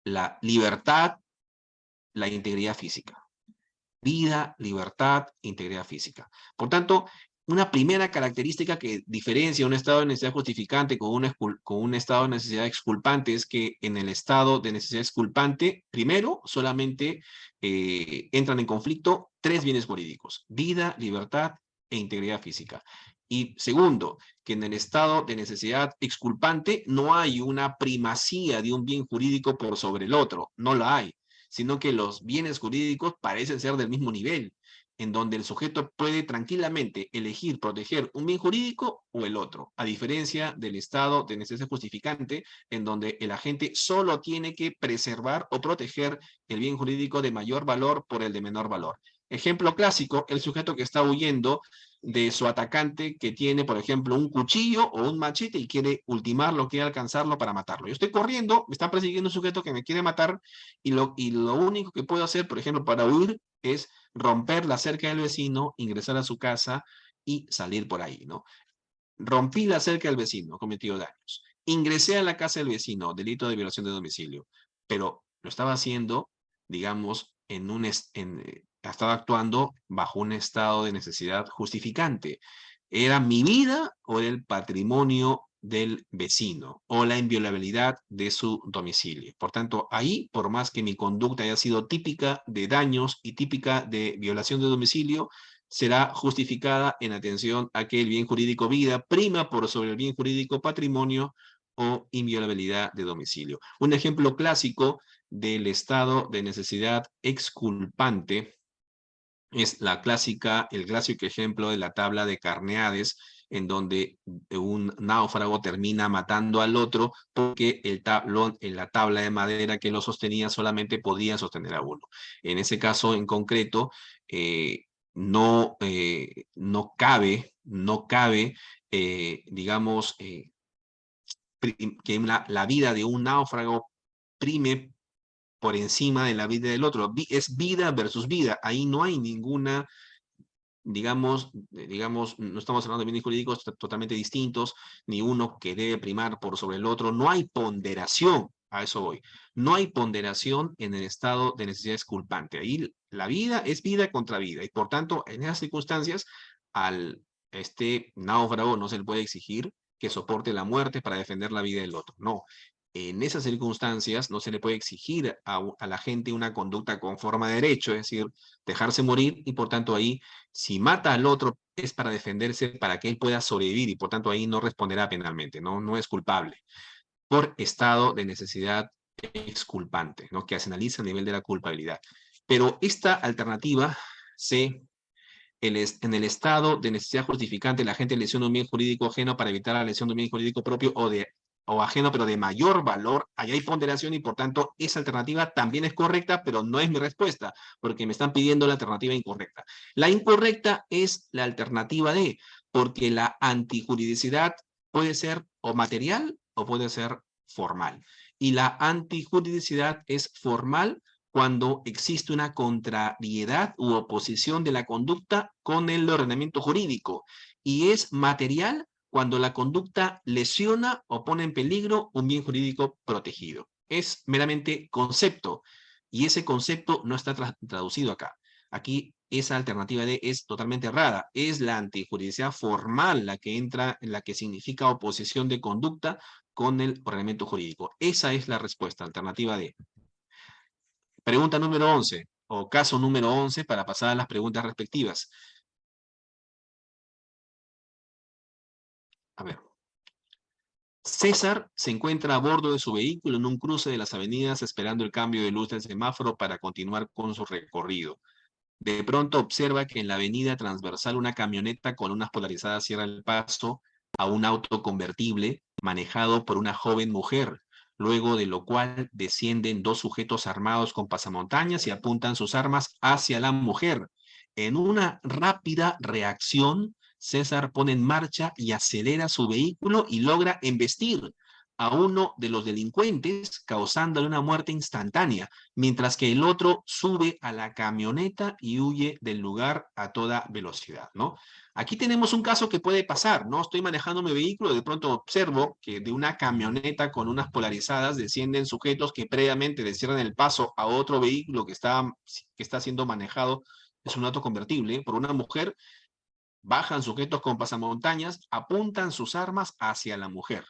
la libertad, la integridad física. Vida, libertad, integridad física. Por tanto, una primera característica que diferencia un estado de necesidad justificante con un estado de necesidad exculpante es que en el estado de necesidad exculpante, primero, solamente entran en conflicto tres bienes jurídicos: vida, libertad e integridad física. Y segundo, que en el estado de necesidad exculpante no hay una primacía de un bien jurídico por sobre el otro, no la hay, sino que los bienes jurídicos parecen ser del mismo nivel, en donde el sujeto puede tranquilamente elegir proteger un bien jurídico o el otro, a diferencia del estado de necesidad justificante, en donde el agente solo tiene que preservar o proteger el bien jurídico de mayor valor por el de menor valor. Ejemplo clásico: el sujeto que está huyendo de su atacante que tiene, por ejemplo, un cuchillo o un machete y quiere ultimarlo, quiere alcanzarlo para matarlo. Yo estoy corriendo, me está persiguiendo un sujeto que me quiere matar y lo único que puedo hacer, por ejemplo, para huir es romper la cerca del vecino, ingresar a su casa y salir por ahí, ¿no? Rompí la cerca del vecino, cometió daños. Ingresé a la casa del vecino, delito de violación de domicilio, pero lo estaba haciendo, digamos, estaba actuando bajo un estado de necesidad justificante. ¿Era mi vida o era el patrimonio del vecino o la inviolabilidad de su domicilio? Por tanto, ahí, por más que mi conducta haya sido típica de daños y típica de violación de domicilio, será justificada en atención a que el bien jurídico vida prima por sobre el bien jurídico patrimonio o inviolabilidad de domicilio. Un ejemplo clásico del estado de necesidad exculpante es el clásico ejemplo de la tabla de Carneades, en donde un náufrago termina matando al otro porque el tablón en la tabla de madera que lo sostenía solamente podía sostener a uno. En ese caso en concreto, no cabe, digamos, que la vida de un náufrago prime por encima de la vida del otro. Es vida versus vida. Ahí no hay ninguna, digamos, no estamos hablando de bienes jurídicos totalmente distintos, ni uno que debe primar por sobre el otro. No hay ponderación, a eso voy. No hay ponderación en el estado de necesidad exculpante. Ahí la vida es vida contra vida. Y por tanto, en esas circunstancias, al náufrago no se le puede exigir que soporte la muerte para defender la vida del otro. No. En esas circunstancias no se le puede exigir a la gente una conducta conforme a derecho, es decir, dejarse morir, y por tanto ahí, si mata al otro, es para defenderse, para que él pueda sobrevivir, y por tanto ahí no responderá penalmente, no es culpable, por estado de necesidad exculpante, ¿no? Que se analiza a nivel de la culpabilidad. Pero esta alternativa en el estado de necesidad justificante, la gente lesiona un bien jurídico ajeno para evitar la lesión de un bien jurídico propio o ajeno, pero de mayor valor. Allá hay ponderación y por tanto esa alternativa también es correcta, pero no es mi respuesta, porque me están pidiendo la alternativa incorrecta. La incorrecta es la alternativa D, porque la antijuridicidad puede ser o material o puede ser formal. Y la antijuridicidad es formal cuando existe una contrariedad u oposición de la conducta con el ordenamiento jurídico, y es material cuando la conducta lesiona o pone en peligro un bien jurídico protegido. Es meramente concepto, y ese concepto no está traducido acá. Aquí esa alternativa D es totalmente errada. Es la antijuridicidad formal la que entra, en la que significa oposición de conducta con el ordenamiento jurídico. Esa es la respuesta, alternativa D. Pregunta número 11, o caso número 11, para pasar a las preguntas respectivas. A ver. César se encuentra a bordo de su vehículo en un cruce de las avenidas esperando el cambio de luz del semáforo para continuar con su recorrido. De pronto observa que en la avenida transversal una camioneta con unas polarizadas cierra el paso a un auto convertible manejado por una joven mujer, luego de lo cual descienden dos sujetos armados con pasamontañas y apuntan sus armas hacia la mujer. En una rápida reacción, César pone en marcha y acelera su vehículo y logra embestir a uno de los delincuentes, causándole una muerte instantánea, mientras que el otro sube a la camioneta y huye del lugar a toda velocidad, ¿no? Aquí tenemos un caso que puede pasar, ¿no? Estoy manejando mi vehículo, de pronto observo que de una camioneta con unas polarizadas descienden sujetos que previamente le cierran el paso a otro vehículo que está siendo manejado, es un auto convertible, por una mujer, bajan sujetos con pasamontañas, apuntan sus armas hacia la mujer,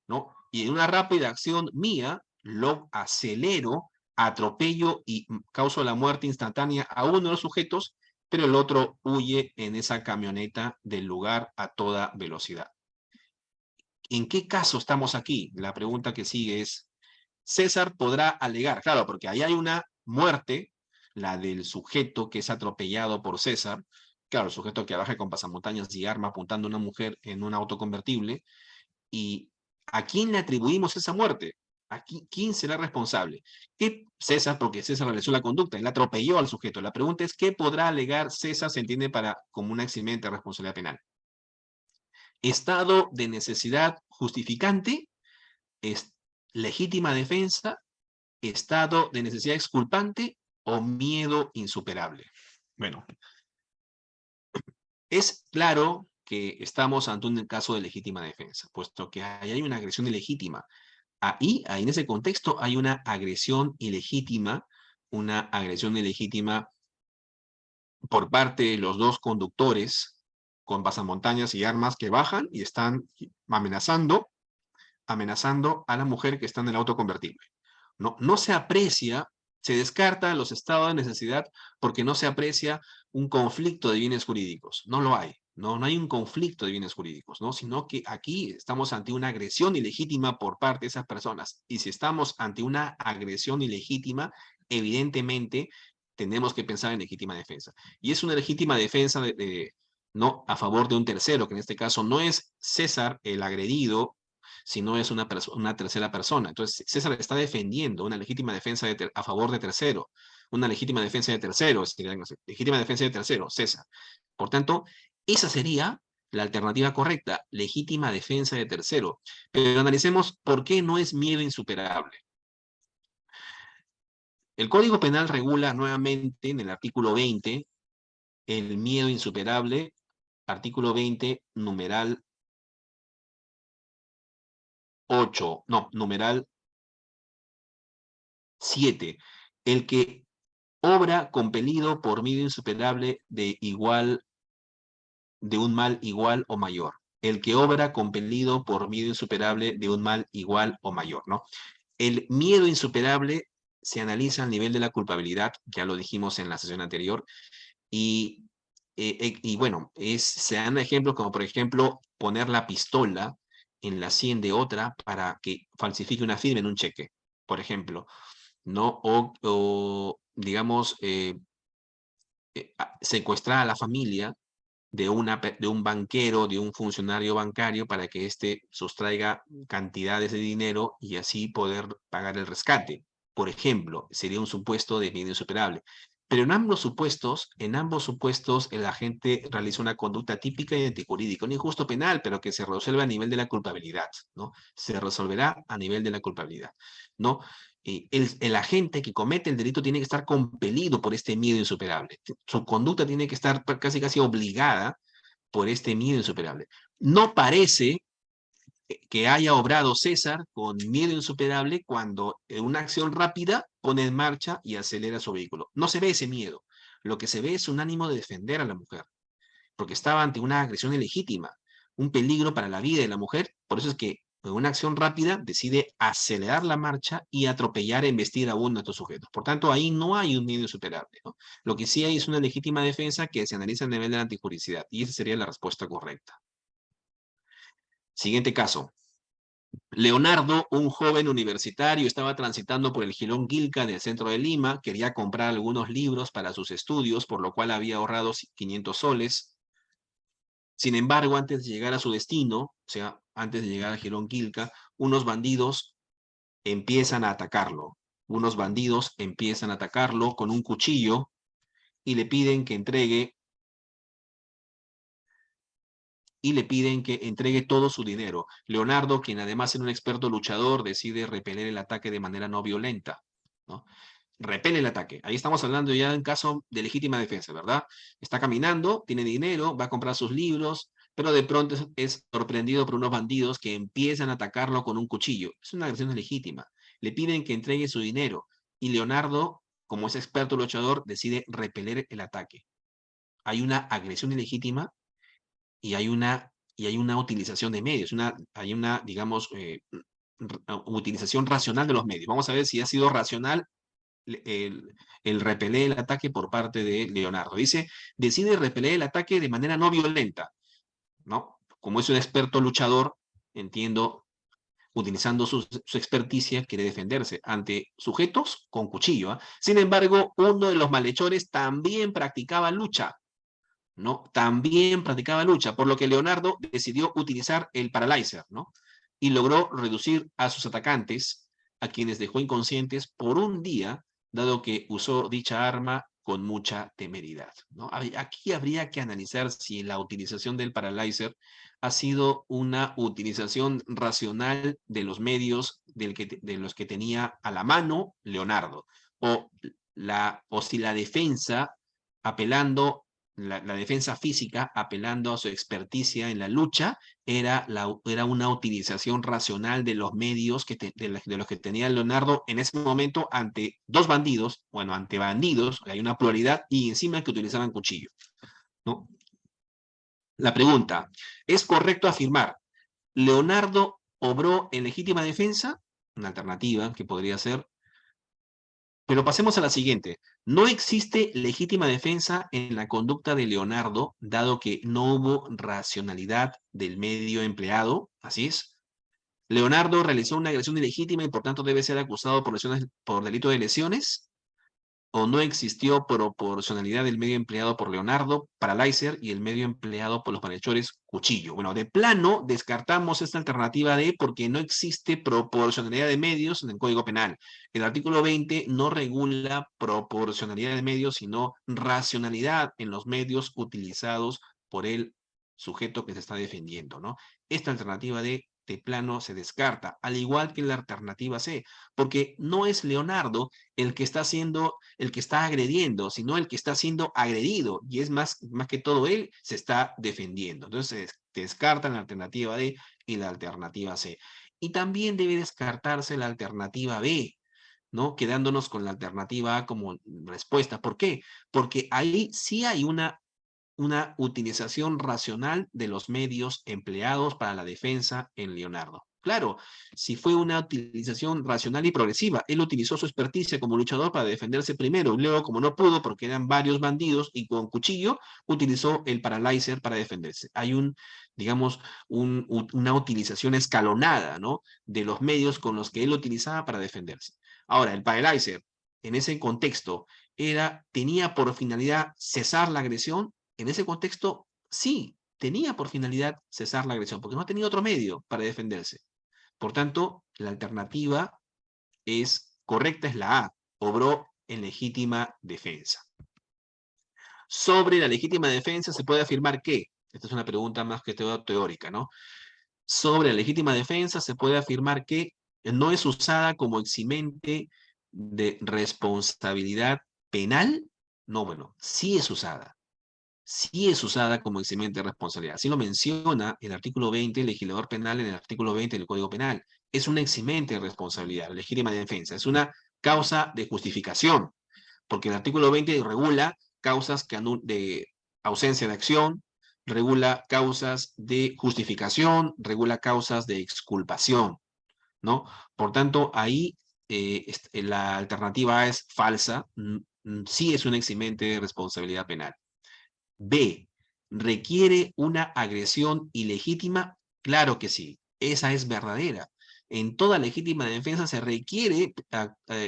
¿no? Y en una rápida acción mía, lo acelero, atropello y causo la muerte instantánea a uno de los sujetos, pero el otro huye en esa camioneta del lugar a toda velocidad. ¿En qué caso estamos aquí? La pregunta que sigue es, César podrá alegar, claro, porque ahí hay una muerte, la del sujeto que es atropellado por César, claro, el sujeto que baja con pasamontañas y arma apuntando a una mujer en un auto convertible, y ¿a quién le atribuimos esa muerte? ¿Quién será responsable? ¿Qué César, porque César realizó la conducta, él atropelló al sujeto? La pregunta es, ¿qué podrá alegar César, se entiende, como una eximente de responsabilidad penal? Estado de necesidad justificante, es legítima defensa, estado de necesidad exculpante o miedo insuperable. Bueno, es claro que estamos ante un caso de legítima defensa, puesto que hay una agresión ilegítima. Ahí, en ese contexto, hay una agresión ilegítima por parte de los dos conductores con pasamontañas y armas que bajan y están amenazando a la mujer que está en el auto convertible. No se aprecia, se descarta los estados de necesidad porque no se aprecia un conflicto de bienes jurídicos. No lo hay. No hay un conflicto de bienes jurídicos, ¿no? Sino que aquí estamos ante una agresión ilegítima por parte de esas personas. Y si estamos ante una agresión ilegítima, evidentemente tenemos que pensar en legítima defensa. Y es una legítima defensa no a favor de un tercero, que en este caso no es César el agredido, sino es una tercera persona. Entonces, César está defendiendo una legítima defensa a favor de tercero, una legítima defensa de tercero, legítima defensa de tercero, César. Por tanto, esa sería la alternativa correcta, legítima defensa de tercero. Pero analicemos por qué no es miedo insuperable. El Código Penal regula nuevamente en el artículo 20 el miedo insuperable, artículo 20, numeral 8, no, numeral 7. El que obra compelido por miedo insuperable de un mal igual o mayor. El que obra compelido por miedo insuperable de un mal igual o mayor, ¿no? El miedo insuperable se analiza al nivel de la culpabilidad, ya lo dijimos en la sesión anterior, y bueno, se dan ejemplos como, por ejemplo, poner la pistola en la sien de otra para que falsifique una firma en un cheque, por ejemplo, ¿no? O digamos, secuestrar a la familia de un banquero, de un funcionario bancario, para que éste sustraiga cantidades de dinero y así poder pagar el rescate. Por ejemplo, sería un supuesto de miedo insuperable. Pero en ambos supuestos, el agente realiza una conducta típica y antijurídica, un injusto penal, pero que se resuelve a nivel de la culpabilidad, ¿no? Se resolverá a nivel de la culpabilidad, ¿no? El agente que comete el delito tiene que estar compelido por este miedo insuperable. Su conducta tiene que estar casi obligada por este miedo insuperable. No parece que haya obrado César con miedo insuperable cuando en una acción rápida pone en marcha y acelera su vehículo. No se ve ese miedo. Lo que se ve es un ánimo de defender a la mujer, porque estaba ante una agresión ilegítima, un peligro para la vida de la mujer. Por eso es que en una acción rápida, decide acelerar la marcha y atropellar e embestir a uno de estos sujetos. Por tanto, ahí no hay un medio superable, ¿no? Lo que sí hay es una legítima defensa que se analiza a nivel de la antijuricidad, y esa sería la respuesta correcta. Siguiente caso. Leonardo, un joven universitario, estaba transitando por el Jirón Quilca del centro de Lima, quería comprar algunos libros para sus estudios, por lo cual había ahorrado 500 soles. Sin embargo, antes de llegar a su destino, o sea, antes de llegar al Jirón Quilca, unos bandidos empiezan a atacarlo. Unos bandidos empiezan a atacarlo con un cuchillo y le piden que entregue todo su dinero. Leonardo, quien además era un experto luchador, decide repeler el ataque de manera no violenta, ¿no? Repele el ataque. Ahí estamos hablando ya en caso de legítima defensa, ¿verdad? Está caminando, tiene dinero, va a comprar sus libros, pero de pronto es sorprendido por unos bandidos que empiezan a atacarlo con un cuchillo. Es una agresión legítima. Le piden que entregue su dinero y Leonardo, como es experto luchador, decide repeler el ataque. Hay una agresión ilegítima y hay una utilización de medios, hay una, digamos, utilización racional de los medios. Vamos a ver si ha sido racional el repeler el ataque por parte de Leonardo. Dice, decide repeler el ataque de manera no violenta, ¿no? Como es un experto luchador, entiendo, utilizando su experticia, quiere defenderse ante sujetos con cuchillo, ¿eh? Sin embargo, uno de los malhechores también practicaba lucha, ¿no? También practicaba lucha, por lo que Leonardo decidió utilizar el paralyzer, ¿no? Y logró reducir a sus atacantes, a quienes dejó inconscientes por un día, dado que usó dicha arma con mucha temeridad, ¿no? Aquí habría que analizar si la utilización del paralyzer ha sido una utilización racional de los medios de los que tenía a la mano Leonardo, o si la defensa apelando la defensa física, apelando a su experticia en la lucha, era una utilización racional de los medios de los que tenía Leonardo en ese momento ante dos bandidos, bueno, ante bandidos, hay una pluralidad, y encima que utilizaban cuchillo, ¿no? La pregunta, ¿es correcto afirmar, Leonardo obró en legítima defensa? Una alternativa que podría ser, pero pasemos a la siguiente. No existe legítima defensa en la conducta de Leonardo, dado que no hubo racionalidad del medio empleado. Así es. Leonardo realizó una agresión ilegítima y por tanto debe ser acusado por delito de lesiones. ¿O no existió proporcionalidad del medio empleado por Leonardo, paralyzer, y el medio empleado por los malhechores, cuchillo? Bueno, de plano descartamos esta alternativa D porque no existe proporcionalidad de medios en el Código Penal. El artículo 20 no regula proporcionalidad de medios, sino racionalidad en los medios utilizados por el sujeto que se está defendiendo, ¿no? Esta alternativa D de plano se descarta, al igual que la alternativa C, porque no es Leonardo el que está agrediendo, sino el que está siendo agredido, y es más que todo él se está defendiendo. Entonces se descartan la alternativa D y la alternativa C. Y también debe descartarse la alternativa B, ¿no? Quedándonos con la alternativa A como respuesta. ¿Por qué? Porque ahí sí hay una utilización racional de los medios empleados para la defensa en Leonardo. Claro, si fue una utilización racional y progresiva, él utilizó su experticia como luchador para defenderse primero, y luego, como no pudo porque eran varios bandidos y con cuchillo, utilizó el paralyzer para defenderse. Hay digamos, una utilización escalonada, ¿no? De los medios con los que él utilizaba para defenderse. Ahora, el paralyzer, en ese contexto, tenía por finalidad cesar la agresión. En ese contexto, sí, tenía por finalidad cesar la agresión, porque no tenía otro medio para defenderse. Por tanto, la alternativa correcta es la A, obró en legítima defensa. Sobre la legítima defensa se puede afirmar que, esta es una pregunta más que teórica, ¿no? Sobre la legítima defensa se puede afirmar que no es usada como eximente de responsabilidad penal. No, bueno, sí es usada. Sí es usada como eximente de responsabilidad. Así lo menciona el artículo 20, el legislador penal, en el artículo 20 del Código Penal. Es un eximente de responsabilidad, legítima defensa. Es una causa de justificación, porque el artículo 20 regula causas de ausencia de acción, regula causas de justificación, regula causas de exculpación, ¿no? Por tanto, ahí la alternativa A es falsa, sí es un eximente de responsabilidad penal. B, ¿requiere una agresión ilegítima? Claro que sí, esa es verdadera. En toda legítima defensa se requiere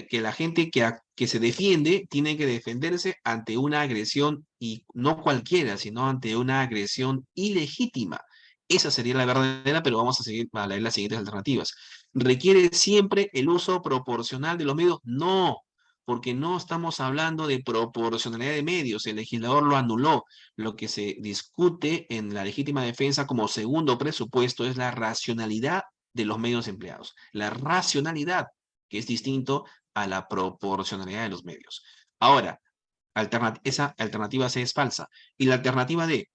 que la gente que se defiende tiene que defenderse ante una agresión, y no cualquiera, sino ante una agresión ilegítima. Esa sería la verdadera, pero vamos a seguir a leer las siguientes alternativas. ¿Requiere siempre el uso proporcional de los medios? No, porque no estamos hablando de proporcionalidad de medios. El legislador lo anuló. Lo que se discute en la legítima defensa como segundo presupuesto es la racionalidad de los medios empleados. La racionalidad, que es distinto a la proporcionalidad de los medios. Ahora, esa alternativa C es falsa. Y la alternativa D,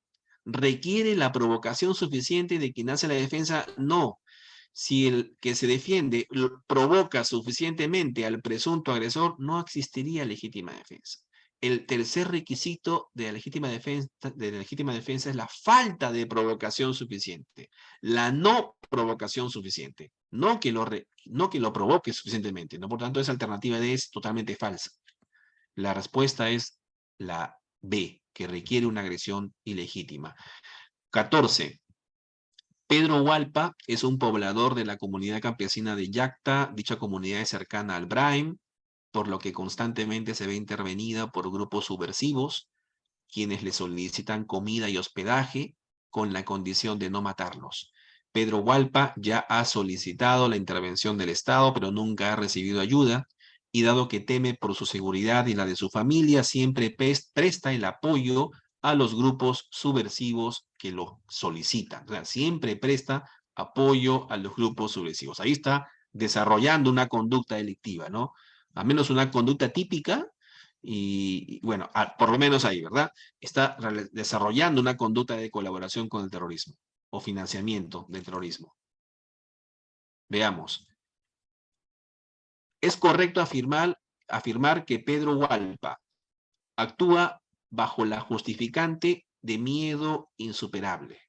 ¿requiere la provocación suficiente de quien hace la defensa? No. Si el que se defiende provoca suficientemente al presunto agresor, no existiría legítima defensa. El tercer requisito de la legítima defensa es la falta de provocación suficiente, la no provocación suficiente, no que lo provoque suficientemente, ¿no? Por tanto, esa alternativa D es totalmente falsa. La respuesta es la B, que requiere una agresión ilegítima. 14. Pedro Hualpa es un poblador de la comunidad campesina de Yacta. Dicha comunidad es cercana al Brain, por lo que constantemente se ve intervenida por grupos subversivos, quienes le solicitan comida y hospedaje con la condición de no matarlos. Pedro Hualpa ya ha solicitado la intervención del Estado, pero nunca ha recibido ayuda, y dado que teme por su seguridad y la de su familia, siempre presta el apoyo a los grupos subversivos que lo solicitan. O sea, siempre presta apoyo a los grupos subversivos. Ahí está desarrollando una conducta delictiva, ¿no? Al menos una conducta típica, y bueno, por lo menos ahí, ¿verdad? Está desarrollando una conducta de colaboración con el terrorismo o financiamiento del terrorismo. Veamos. ¿Es correcto afirmar que Pedro Hualpa actúa bajo la justificante de miedo insuperable?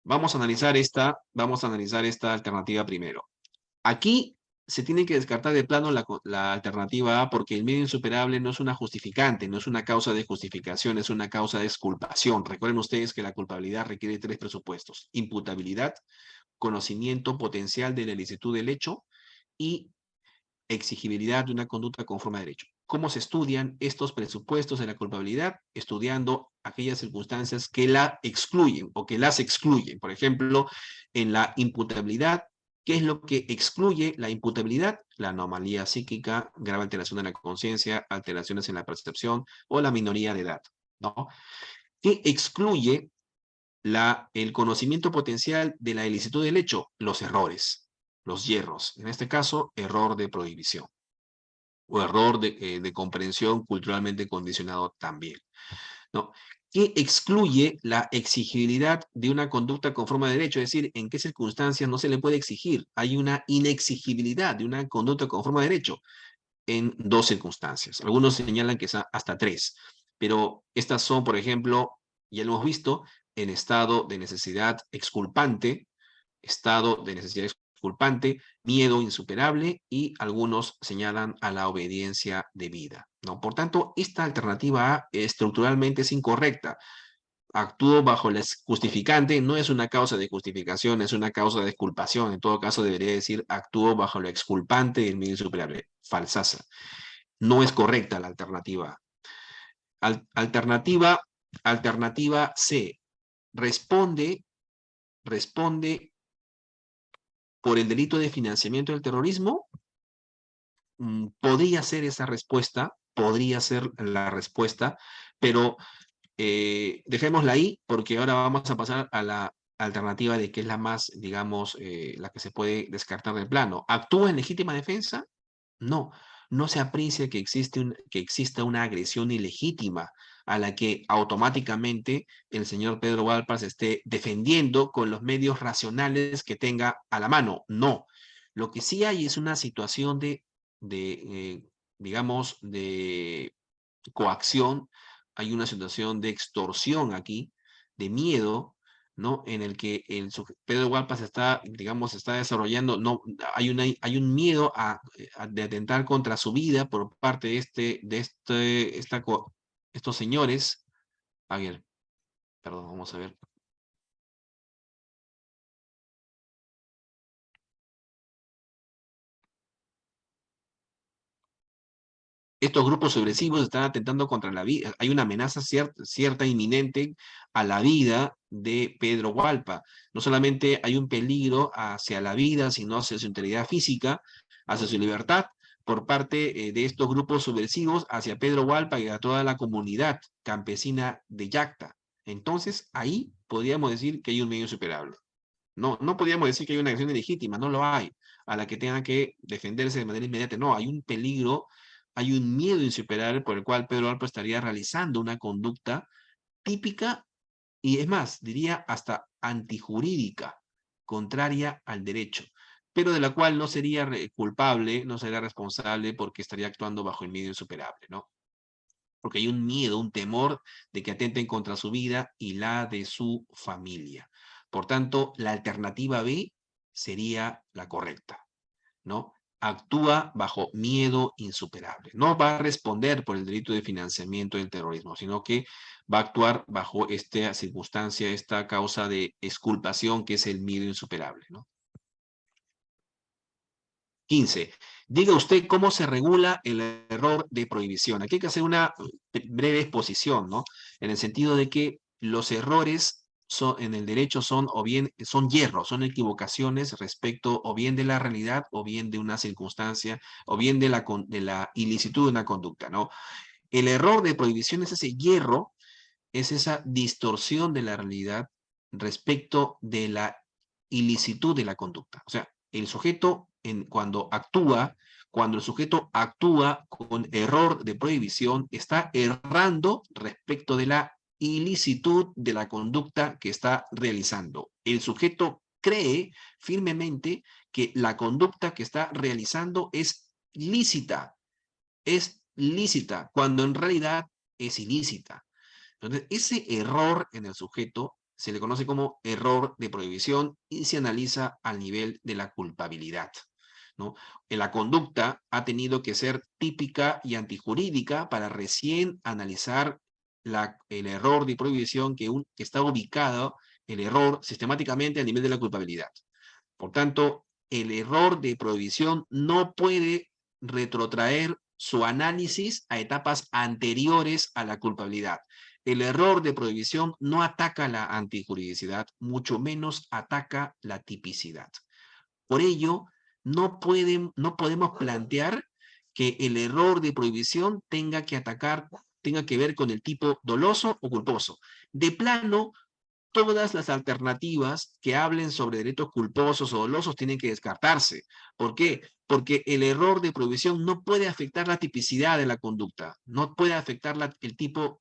Vamos a analizar esta alternativa primero. Aquí se tiene que descartar de plano la alternativa A, porque el medio insuperable no es una justificante, no es una causa de justificación, es una causa de exculpación. Recuerden ustedes que la culpabilidad requiere 3 presupuestos: imputabilidad, conocimiento potencial de la ilicitud del hecho y exigibilidad de una conducta conforme a derecho. ¿Cómo se estudian estos presupuestos de la culpabilidad? Estudiando aquellas circunstancias que la excluyen o que las excluyen. Por ejemplo, en la imputabilidad, ¿qué es lo que excluye la imputabilidad? La anomalía psíquica, grave alteración de la conciencia, alteraciones en la percepción o la minoría de edad, ¿no? ¿Qué excluye el conocimiento potencial de la ilicitud del hecho? Los errores, los hierros. En este caso, error de prohibición o error de comprensión culturalmente condicionado también, ¿no? ¿Qué excluye la exigibilidad de una conducta conforme a derecho? Es decir, ¿en qué circunstancias no se le puede exigir? Hay una inexigibilidad de una conducta conforme a derecho en 2 circunstancias. Algunos señalan que es hasta 3, pero estas son, por ejemplo, ya lo hemos visto, en estado de necesidad exculpante, miedo insuperable, y algunos señalan a la obediencia debida, ¿no? Por tanto, esta alternativa A estructuralmente es incorrecta. Actúo bajo la justificante, no es una causa de justificación, es una causa de exculpación. En todo caso, debería decir actúo bajo la exculpante del medio insuperable. Falsaza. No es correcta la alternativa. Alternativa C. Responde por el delito de financiamiento del terrorismo. Podría ser esa respuesta, podría ser la respuesta, pero dejémosla ahí, porque ahora vamos a pasar a la alternativa de que es la más, digamos, la que se puede descartar del plano. ¿Actúa en legítima defensa? No, no se aprecia que exista una agresión ilegítima a la que automáticamente el señor Pedro Hualpa se esté defendiendo con los medios racionales que tenga a la mano. No, lo que sí hay es una situación de digamos, de coacción, hay una situación de extorsión aquí, de miedo, ¿no? En el que Pedro Hualpa se está, digamos, se está desarrollando, no, hay un miedo de atentar contra su vida por parte estos señores. A ver, perdón, vamos a ver. Estos grupos subversivos están atentando contra la vida. Hay una amenaza cierta inminente a la vida de Pedro Hualpa. No solamente hay un peligro hacia la vida, sino hacia su integridad física, hacia su libertad, por parte de estos grupos subversivos hacia Pedro Hualpa y a toda la comunidad campesina de Yacta. Entonces, ahí podríamos decir que hay un medio insuperable. No, no podríamos decir que hay una acción ilegítima, no lo hay, a la que tengan que defenderse de manera inmediata. No, hay un peligro, hay un miedo insuperable por el cual Pedro Alpo estaría realizando una conducta típica y es más, diría hasta antijurídica, contraria al derecho, pero de la cual no sería culpable, no sería responsable porque estaría actuando bajo el miedo insuperable, ¿no? Porque hay un miedo, un temor de que atenten contra su vida y la de su familia. Por tanto, la alternativa B sería la correcta, ¿no? Actúa bajo miedo insuperable. No va a responder por el delito de financiamiento del terrorismo, sino que va a actuar bajo esta circunstancia, esta causa de exculpación que es el miedo insuperable, ¿no? 15. Diga usted cómo se regula el error de prohibición. Aquí hay que hacer una breve exposición, ¿no? En el sentido de que los errores en el derecho son o bien son hierros, son equivocaciones respecto o bien de la realidad o bien de una circunstancia o bien de la ilicitud de una conducta, ¿no? El error de prohibición es ese hierro, es esa distorsión de la realidad respecto de la ilicitud de la conducta. O sea, el sujeto cuando el sujeto actúa con error de prohibición, está errando respecto de la ilicitud de la conducta que está realizando. El sujeto cree firmemente que la conducta que está realizando es lícita, cuando en realidad es ilícita. Entonces, ese error en el sujeto se le conoce como error de prohibición y se analiza al nivel de la culpabilidad, ¿no? La conducta ha tenido que ser típica y antijurídica para recién analizar el error de prohibición que está ubicado, el error sistemáticamente a nivel de la culpabilidad. Por tanto, el error de prohibición no puede retrotraer su análisis a etapas anteriores a la culpabilidad. El error de prohibición no ataca la antijuridicidad, mucho menos ataca la tipicidad. Por ello, no podemos plantear que el error de prohibición tenga que ver con el tipo doloso o culposo. De plano, todas las alternativas que hablen sobre delitos culposos o dolosos tienen que descartarse. ¿Por qué? Porque el error de prohibición no puede afectar la tipicidad de la conducta, no puede afectar el tipo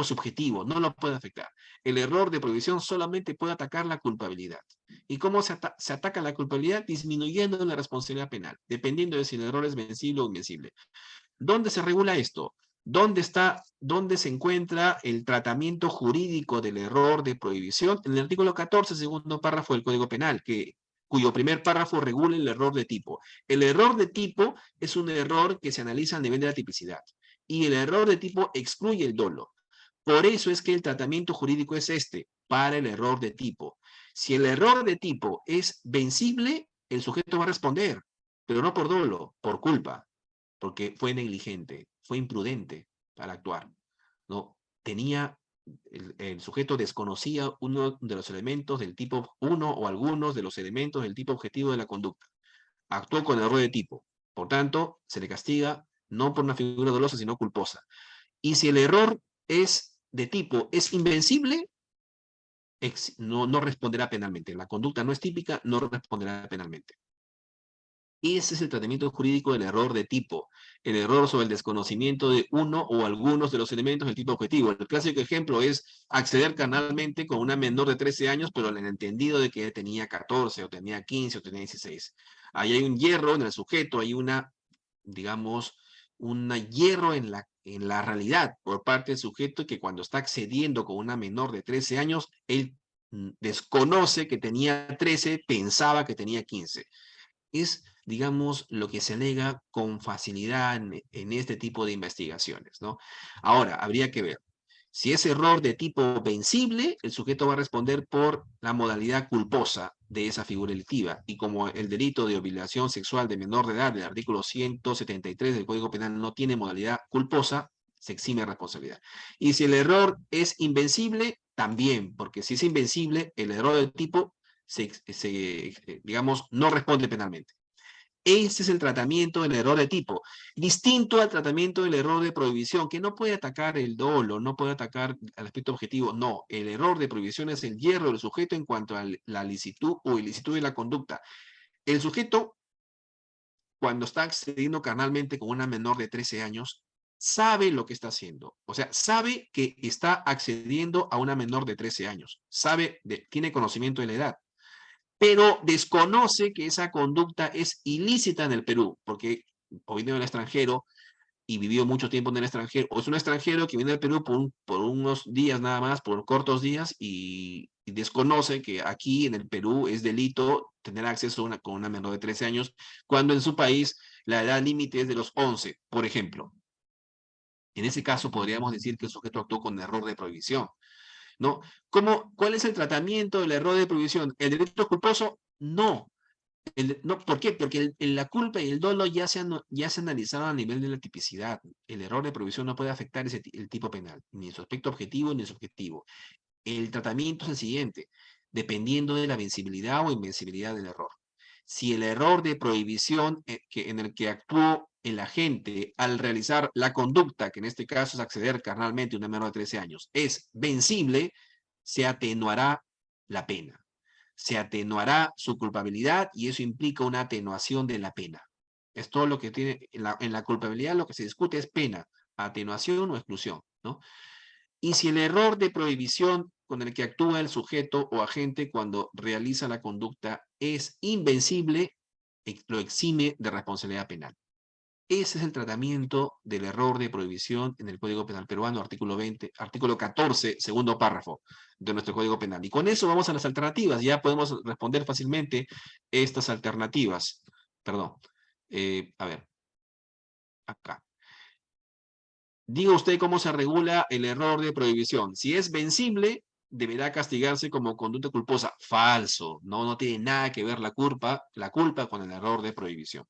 subjetivo, no lo puede afectar. El error de prohibición solamente puede atacar la culpabilidad. ¿Y cómo se ataca la culpabilidad? Disminuyendo la responsabilidad penal, dependiendo de si el error es vencible o invencible. ¿Dónde se regula esto? ¿Dónde se encuentra el tratamiento jurídico del error de prohibición? En el artículo 14, segundo párrafo del Código Penal, cuyo primer párrafo regula el error de tipo. El error de tipo es un error que se analiza a nivel de la tipicidad. Y el error de tipo excluye el dolo. Por eso es que el tratamiento jurídico es este, para el error de tipo. Si el error de tipo es vencible, el sujeto va a responder, pero no por dolo, por culpa, porque fue negligente, fue imprudente al actuar, ¿no? El sujeto desconocía uno de los elementos del tipo, uno o algunos de los elementos del tipo objetivo de la conducta. Actuó con error de tipo. Por tanto, se le castiga no por una figura dolosa, sino culposa. Y si el error es de tipo, es invencible, no responderá penalmente. La conducta no es típica, no responderá penalmente. Ese es el tratamiento jurídico del error de tipo, el error sobre el desconocimiento de uno o algunos de los elementos del tipo objetivo. El clásico ejemplo es acceder carnalmente con una menor de 13 años, pero en el entendido de que tenía 14 o tenía 15 o tenía 16. Ahí hay un hierro en el sujeto, hay digamos, un hierro en la realidad por parte del sujeto que cuando está accediendo con una menor de 13 años, él desconoce que tenía 13, pensaba que tenía 15. Es, digamos, lo que se alega con facilidad en este tipo de investigaciones, ¿no? Ahora, habría que ver. Si es error de tipo vencible, el sujeto va a responder por la modalidad culposa de esa figura delictiva. Y como el delito de obligación sexual de menor de edad del artículo 173 del Código Penal no tiene modalidad culposa, se exime de responsabilidad. Y si el error es invencible, también, porque si es invencible, el error de tipo, digamos, no responde penalmente. Ese es el tratamiento del error de tipo, distinto al tratamiento del error de prohibición, que no puede atacar el dolo, no puede atacar el aspecto objetivo. No, el error de prohibición es el hierro del sujeto en cuanto a la licitud o ilicitud de la conducta. El sujeto, cuando está accediendo carnalmente con una menor de 13 años, sabe lo que está haciendo. O sea, sabe que está accediendo a una menor de 13 años. Tiene conocimiento de la edad, pero desconoce que esa conducta es ilícita en el Perú, porque o viene del extranjero y vivió mucho tiempo en el extranjero, o es un extranjero que viene al Perú por unos días nada más, por cortos días, y desconoce que aquí en el Perú es delito tener acceso con una menor de 13 años, cuando en su país la edad límite es de los 11, por ejemplo. En ese caso podríamos decir que el sujeto actuó con error de prohibición, ¿no? ¿Cuál es el tratamiento del error de prohibición? ¿El delito culposo? No. No, ¿por qué? Porque la culpa y el dolo ya se analizaron a nivel de la tipicidad. El error de prohibición no puede afectar el tipo penal, ni en su aspecto objetivo ni en su subjetivo. El tratamiento es el siguiente, dependiendo de la vencibilidad o invencibilidad del error. Si el error de prohibición en el que actuó el agente al realizar la conducta, que en este caso es acceder carnalmente a una menor de 13 años, es vencible, se atenuará la pena. Se atenuará su culpabilidad y eso implica una atenuación de la pena. Es todo lo que tiene, en la culpabilidad lo que se discute es pena, atenuación o exclusión, ¿no? Y si el error de prohibición con el que actúa el sujeto o agente cuando realiza la conducta es invencible, lo exime de responsabilidad penal. Ese es el tratamiento del error de prohibición en el Código Penal peruano, artículo 20, artículo 14, segundo párrafo de nuestro Código Penal. Y con eso vamos a las alternativas. Ya podemos responder fácilmente estas alternativas. Perdón. A ver, acá. Diga usted cómo se regula el error de prohibición. Si es vencible, deberá castigarse como conducta culposa. Falso. No tiene nada que ver la culpa con el error de prohibición.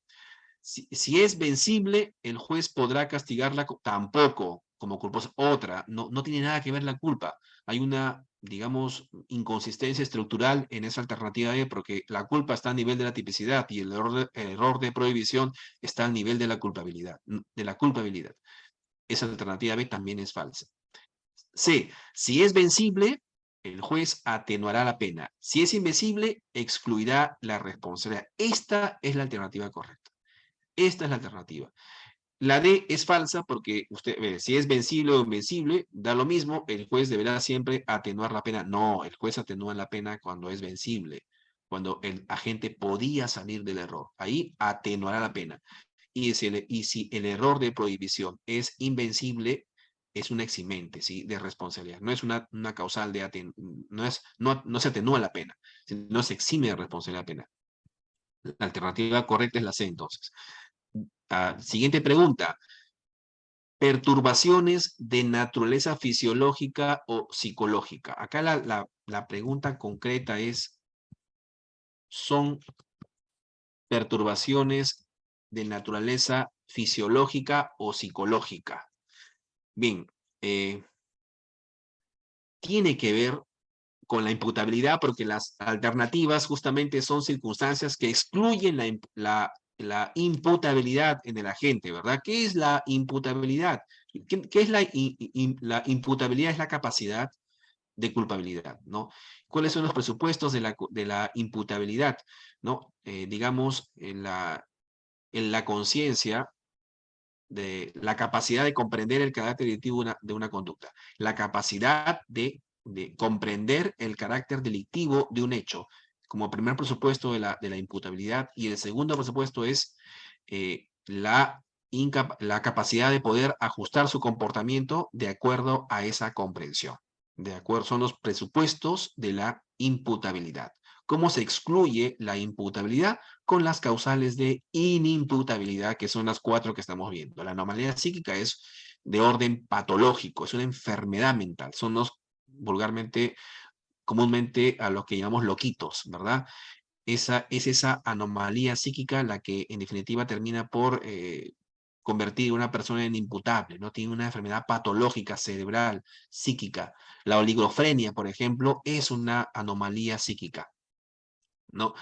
Si es vencible, el juez podrá castigarla tampoco como culposa. Otra, no tiene nada que ver la culpa. Hay una, digamos, inconsistencia estructural en esa alternativa B porque la culpa está a nivel de la tipicidad y el error de prohibición está al nivel de la culpabilidad. Esa alternativa B también es falsa. C, si es vencible, el juez atenuará la pena. Si es invencible, excluirá la responsabilidad. Esta es la alternativa correcta. Esta es la alternativa. La D es falsa porque usted ve, si es vencible o invencible, da lo mismo, el juez deberá siempre atenuar la pena. No, el juez atenúa la pena cuando es vencible, cuando el agente podía salir del error. Ahí atenuará la pena. Y si el error de prohibición es invencible, es un eximente, ¿sí? De responsabilidad. No es una causal de no se atenúa la pena, sino se exime de responsabilidad penal. La alternativa correcta es la C, entonces. Siguiente pregunta. Perturbaciones de naturaleza fisiológica o psicológica. Acá la pregunta concreta es, ¿son perturbaciones de naturaleza fisiológica o psicológica? Bien, tiene que ver con la imputabilidad porque las alternativas justamente son circunstancias que excluyen la imputabilidad en el agente, ¿verdad? ¿Qué es la imputabilidad? ¿Qué es la imputabilidad? Es la capacidad de culpabilidad, ¿no? ¿Cuáles son los presupuestos de la imputabilidad? ¿No? Digamos, en la conciencia de la capacidad de comprender el carácter delictivo de una conducta, la capacidad de comprender el carácter delictivo de un hecho, como primer presupuesto de la imputabilidad, y el segundo presupuesto es la la capacidad de poder ajustar su comportamiento de acuerdo a esa comprensión. De acuerdo, son los presupuestos de la imputabilidad. ¿Cómo se excluye la imputabilidad? Con las causales de inimputabilidad, que son las 4 que estamos viendo. La anomalía psíquica es de orden patológico, es una enfermedad mental. Son los vulgarmente, comúnmente a los que llamamos loquitos, ¿verdad? Es esa anomalía psíquica la que en definitiva termina por convertir a una persona en imputable, ¿no? Tiene una enfermedad patológica, cerebral, psíquica. La oligofrenia, por ejemplo, es una anomalía psíquica, ¿no?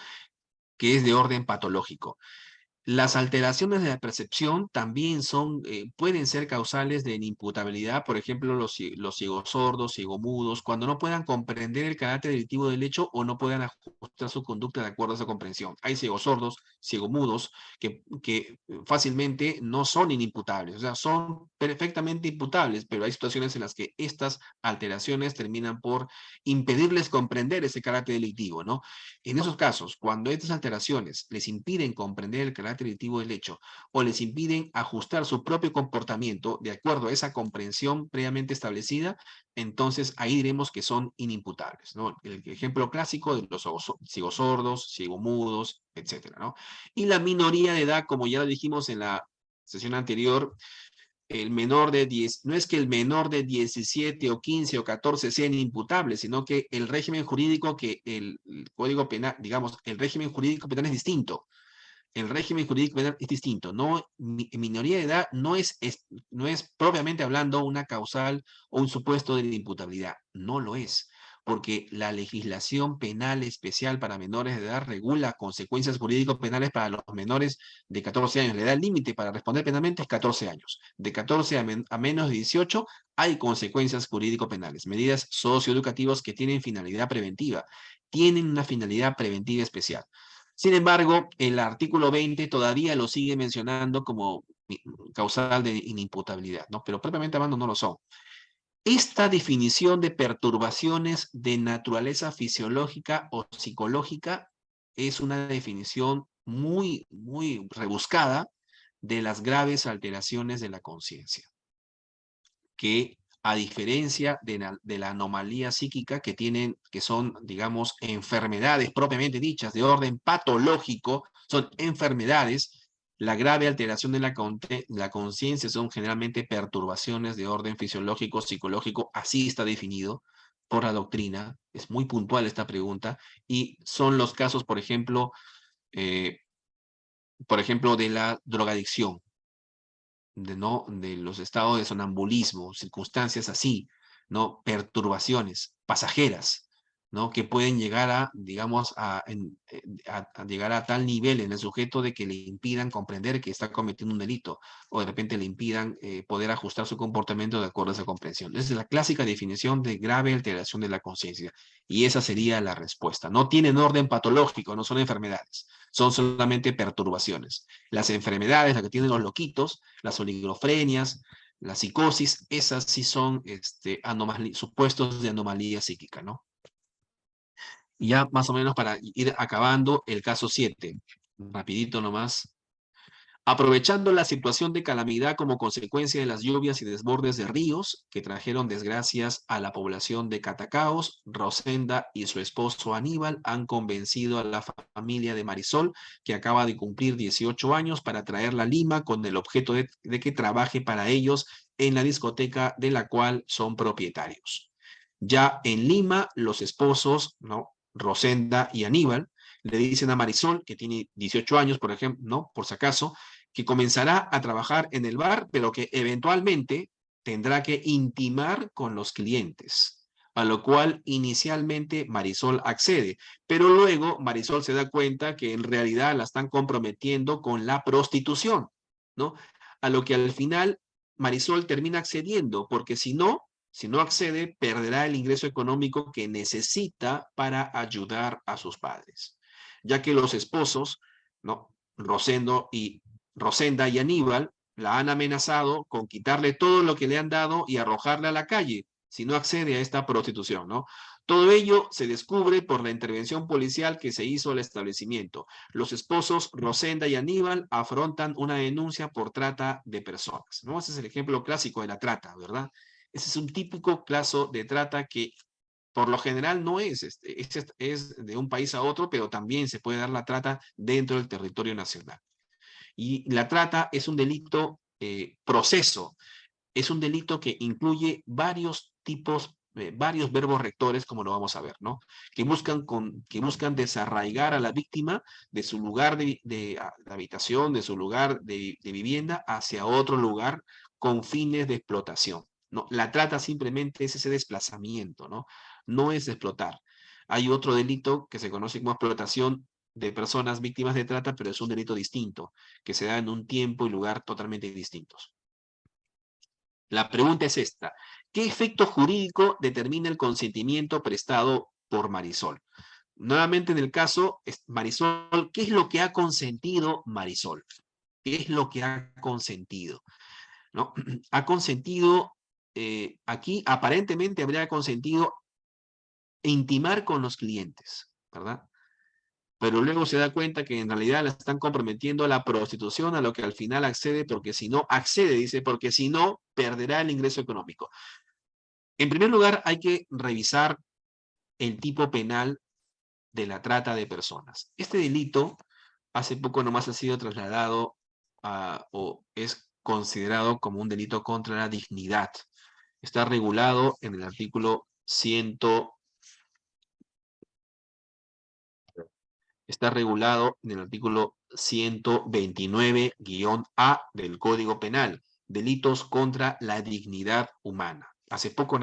Que es de orden patológico. Las alteraciones de la percepción también pueden ser causales de inimputabilidad, por ejemplo, los ciegosordos, ciegomudos, cuando no puedan comprender el carácter delictivo del hecho o no puedan ajustar su conducta de acuerdo a esa comprensión. Hay ciegosordos, ciegomudos, que fácilmente no son inimputables, o sea, son perfectamente imputables, pero hay situaciones en las que estas alteraciones terminan por impedirles comprender ese carácter delictivo, ¿no? En esos casos, cuando estas alteraciones les impiden comprender el carácter delictivo del hecho o les impiden ajustar su propio comportamiento de acuerdo a esa comprensión previamente establecida, entonces ahí diremos que son inimputables, ¿no? El ejemplo clásico de los ciegosordos, ciegomudos, etcétera, ¿no? Y la minoría de edad, como ya lo dijimos en la sesión anterior, el menor de 10, no es que el menor de 17 o 15 o 14 sean imputables, sino que el régimen jurídico el Código Penal, digamos, el régimen jurídico penal es distinto. El régimen jurídico penal es distinto. No, minoría de edad no es propiamente hablando una causal o un supuesto de imputabilidad. No lo es, porque la legislación penal especial para menores de edad regula consecuencias jurídicos penales para los menores de 14 años. La edad límite para responder penalmente es 14 años. De 14 a menos de 18 hay consecuencias jurídico penales, medidas socioeducativas que tienen finalidad preventiva. Tienen una finalidad preventiva especial. Sin embargo, el artículo 20 todavía lo sigue mencionando como causal de inimputabilidad, ¿no? Pero propiamente hablando no lo son. Esta definición de perturbaciones de naturaleza fisiológica o psicológica es una definición muy, muy rebuscada de las graves alteraciones de la conciencia, que a diferencia de la anomalía psíquica que son, digamos, enfermedades propiamente dichas de orden patológico, son enfermedades, la grave alteración de la conciencia son generalmente perturbaciones de orden fisiológico, psicológico, así está definido por la doctrina, es muy puntual esta pregunta, y son los casos, eh, por ejemplo, de la drogadicción, de los estados de sonambulismo, circunstancias así, ¿no? Perturbaciones pasajeras, ¿no? Que pueden llegar a, digamos, a llegar a tal nivel en el sujeto de que le impidan comprender que está cometiendo un delito, o de repente le impidan poder ajustar su comportamiento de acuerdo a esa comprensión. Esa es la clásica definición de grave alteración de la conciencia, y esa sería la respuesta. No tienen orden patológico, no son enfermedades, son solamente perturbaciones. Las enfermedades, las que tienen los loquitos, las oligofrenias, la psicosis, esas sí son supuestos de anomalía psíquica, ¿no? Y ya más o menos para ir acabando el caso 7, rapidito nomás. Aprovechando la situación de calamidad como consecuencia de las lluvias y desbordes de ríos que trajeron desgracias a la población de Catacaos, Rosenda y su esposo Aníbal han convencido a la familia de Marisol, que acaba de cumplir 18 años, para traerla a Lima con el objeto de que trabaje para ellos en la discoteca de la cual son propietarios. Ya en Lima, los esposos, ¿no? Rosenda y Aníbal, le dicen a Marisol, que tiene 18 años, por ejemplo, ¿no? Por si acaso, que comenzará a trabajar en el bar, pero que eventualmente tendrá que intimar con los clientes, a lo cual inicialmente Marisol accede, pero luego Marisol se da cuenta que en realidad la están comprometiendo con la prostitución, ¿no? A lo que al final Marisol termina accediendo, porque si no accede, perderá el ingreso económico que necesita para ayudar a sus padres, ya que los esposos, ¿no? Rosenda y Aníbal la han amenazado con quitarle todo lo que le han dado y arrojarle a la calle si no accede a esta prostitución, ¿no? Todo ello se descubre por la intervención policial que se hizo al establecimiento. Los esposos Rosenda y Aníbal afrontan una denuncia por trata de personas, ¿no? Ese es el ejemplo clásico de la trata, ¿verdad? Ese es un típico caso de trata que por lo general no es de un país a otro, pero también se puede dar la trata dentro del territorio nacional. Y la trata es un delito proceso, es un delito que incluye varios tipos, varios verbos rectores, como lo vamos a ver, ¿no? Que buscan desarraigar a la víctima de su lugar de habitación, de su lugar de vivienda, hacia otro lugar con fines de explotación, ¿no? La trata simplemente es ese desplazamiento, ¿no? No es explotar. Hay otro delito que se conoce como explotación de personas víctimas de trata, pero es un delito distinto, que se da en un tiempo y lugar totalmente distintos. La pregunta es esta: ¿qué efecto jurídico determina el consentimiento prestado por Marisol? Nuevamente en el caso, Marisol, ¿qué es lo que ha consentido Marisol? ¿Qué es lo que ha consentido? ¿No? Ha consentido, aquí aparentemente habría consentido intimar con los clientes, ¿verdad? Pero luego se da cuenta que en realidad la están comprometiendo a la prostitución, a lo que al final accede, porque si no, accede, dice, porque si no, perderá el ingreso económico. En primer lugar, hay que revisar el tipo penal de la trata de personas. Este delito hace poco nomás ha sido trasladado o es considerado como un delito contra la dignidad. Está regulado en el artículo 100, está regulado en el artículo 129-A del Código Penal, delitos contra la dignidad humana. Hace poco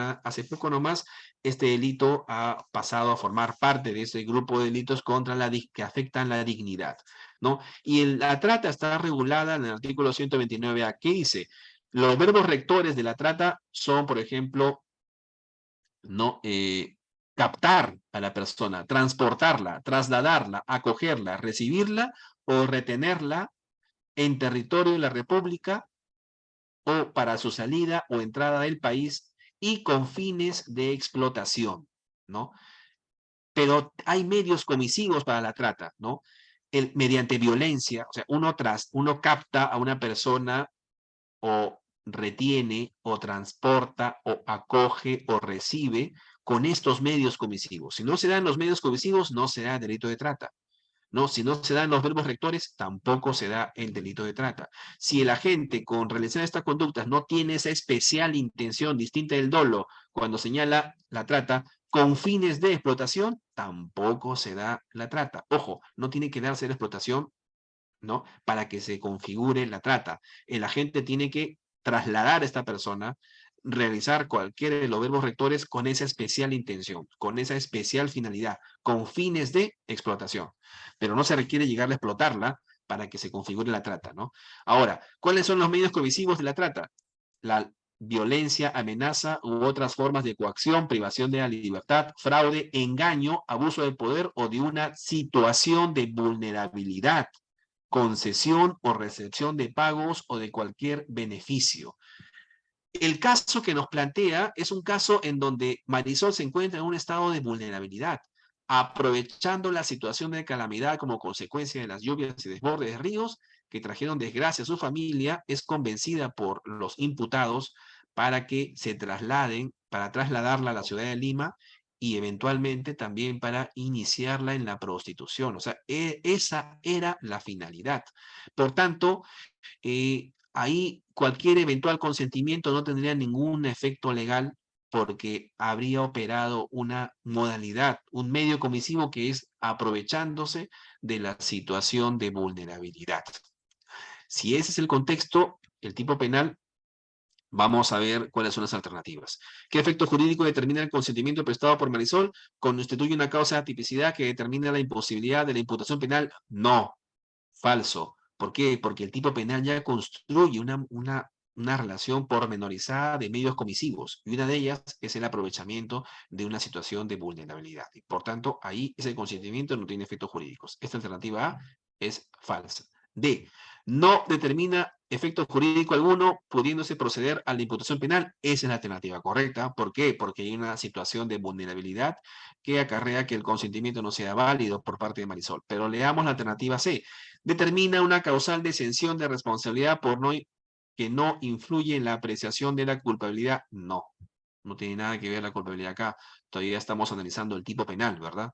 nomás, este delito ha pasado a formar parte de ese grupo de delitos que afectan la dignidad, ¿no? Y la trata está regulada en el artículo 129-A, que dice: los verbos rectores de la trata son, por ejemplo, ¿no? Captar a la persona, transportarla, trasladarla, acogerla, recibirla o retenerla en territorio de la República o para su salida o entrada del país y con fines de explotación, ¿no? Pero hay medios comisivos para la trata, ¿no? Mediante violencia, o sea, uno capta a una persona o retiene o transporta o acoge o recibe con estos medios comisivos. Si no se dan los medios comisivos, no se da delito de trata. No, si no se dan los verbos rectores, tampoco se da el delito de trata. Si el agente con realizar estas conductas no tiene esa especial intención distinta del dolo cuando señala la trata con fines de explotación, tampoco se da la trata. Ojo, no tiene que darse la explotación, ¿no? Para que se configure la trata. El agente tiene que trasladar a esta persona, realizar cualquiera de los verbos rectores con esa especial intención, con esa especial finalidad, con fines de explotación. Pero no se requiere llegar a explotarla para que se configure la trata, ¿no? Ahora, ¿cuáles son los medios coercivos de la trata? La violencia, amenaza u otras formas de coacción, privación de la libertad, fraude, engaño, abuso de poder o de una situación de vulnerabilidad, concesión o recepción de pagos o de cualquier beneficio. El caso que nos plantea es un caso en donde Marisol se encuentra en un estado de vulnerabilidad, aprovechando la situación de calamidad como consecuencia de las lluvias y desbordes de ríos que trajeron desgracia a su familia. Es convencida por los imputados para que se trasladen, para trasladarla a la ciudad de Lima y eventualmente también para iniciarla en la prostitución. O sea, esa era la finalidad. Por tanto, ahí cualquier eventual consentimiento no tendría ningún efecto legal porque habría operado una modalidad, un medio comisivo que es aprovechándose de la situación de vulnerabilidad. Si ese es el contexto, el tipo penal, vamos a ver cuáles son las alternativas. ¿Qué efecto jurídico determina el consentimiento prestado por Marisol? ¿Constituye una causa de tipicidad que determina la imposibilidad de la imputación penal? No, falso. ¿Por qué? Porque el tipo penal ya construye una relación pormenorizada de medios comisivos, y una de ellas es el aprovechamiento de una situación de vulnerabilidad. Y por tanto, ahí ese consentimiento no tiene efectos jurídicos. Esta alternativa A es falsa. D, no determina efecto jurídico alguno, pudiéndose proceder a la imputación penal. Esa es la alternativa correcta. ¿Por qué? Porque hay una situación de vulnerabilidad que acarrea que el consentimiento no sea válido por parte de Marisol. Pero leamos la alternativa C. Determina una causal de exención de responsabilidad que no influye en la apreciación de la culpabilidad. No, no tiene nada que ver la culpabilidad acá. Todavía estamos analizando el tipo penal, ¿verdad?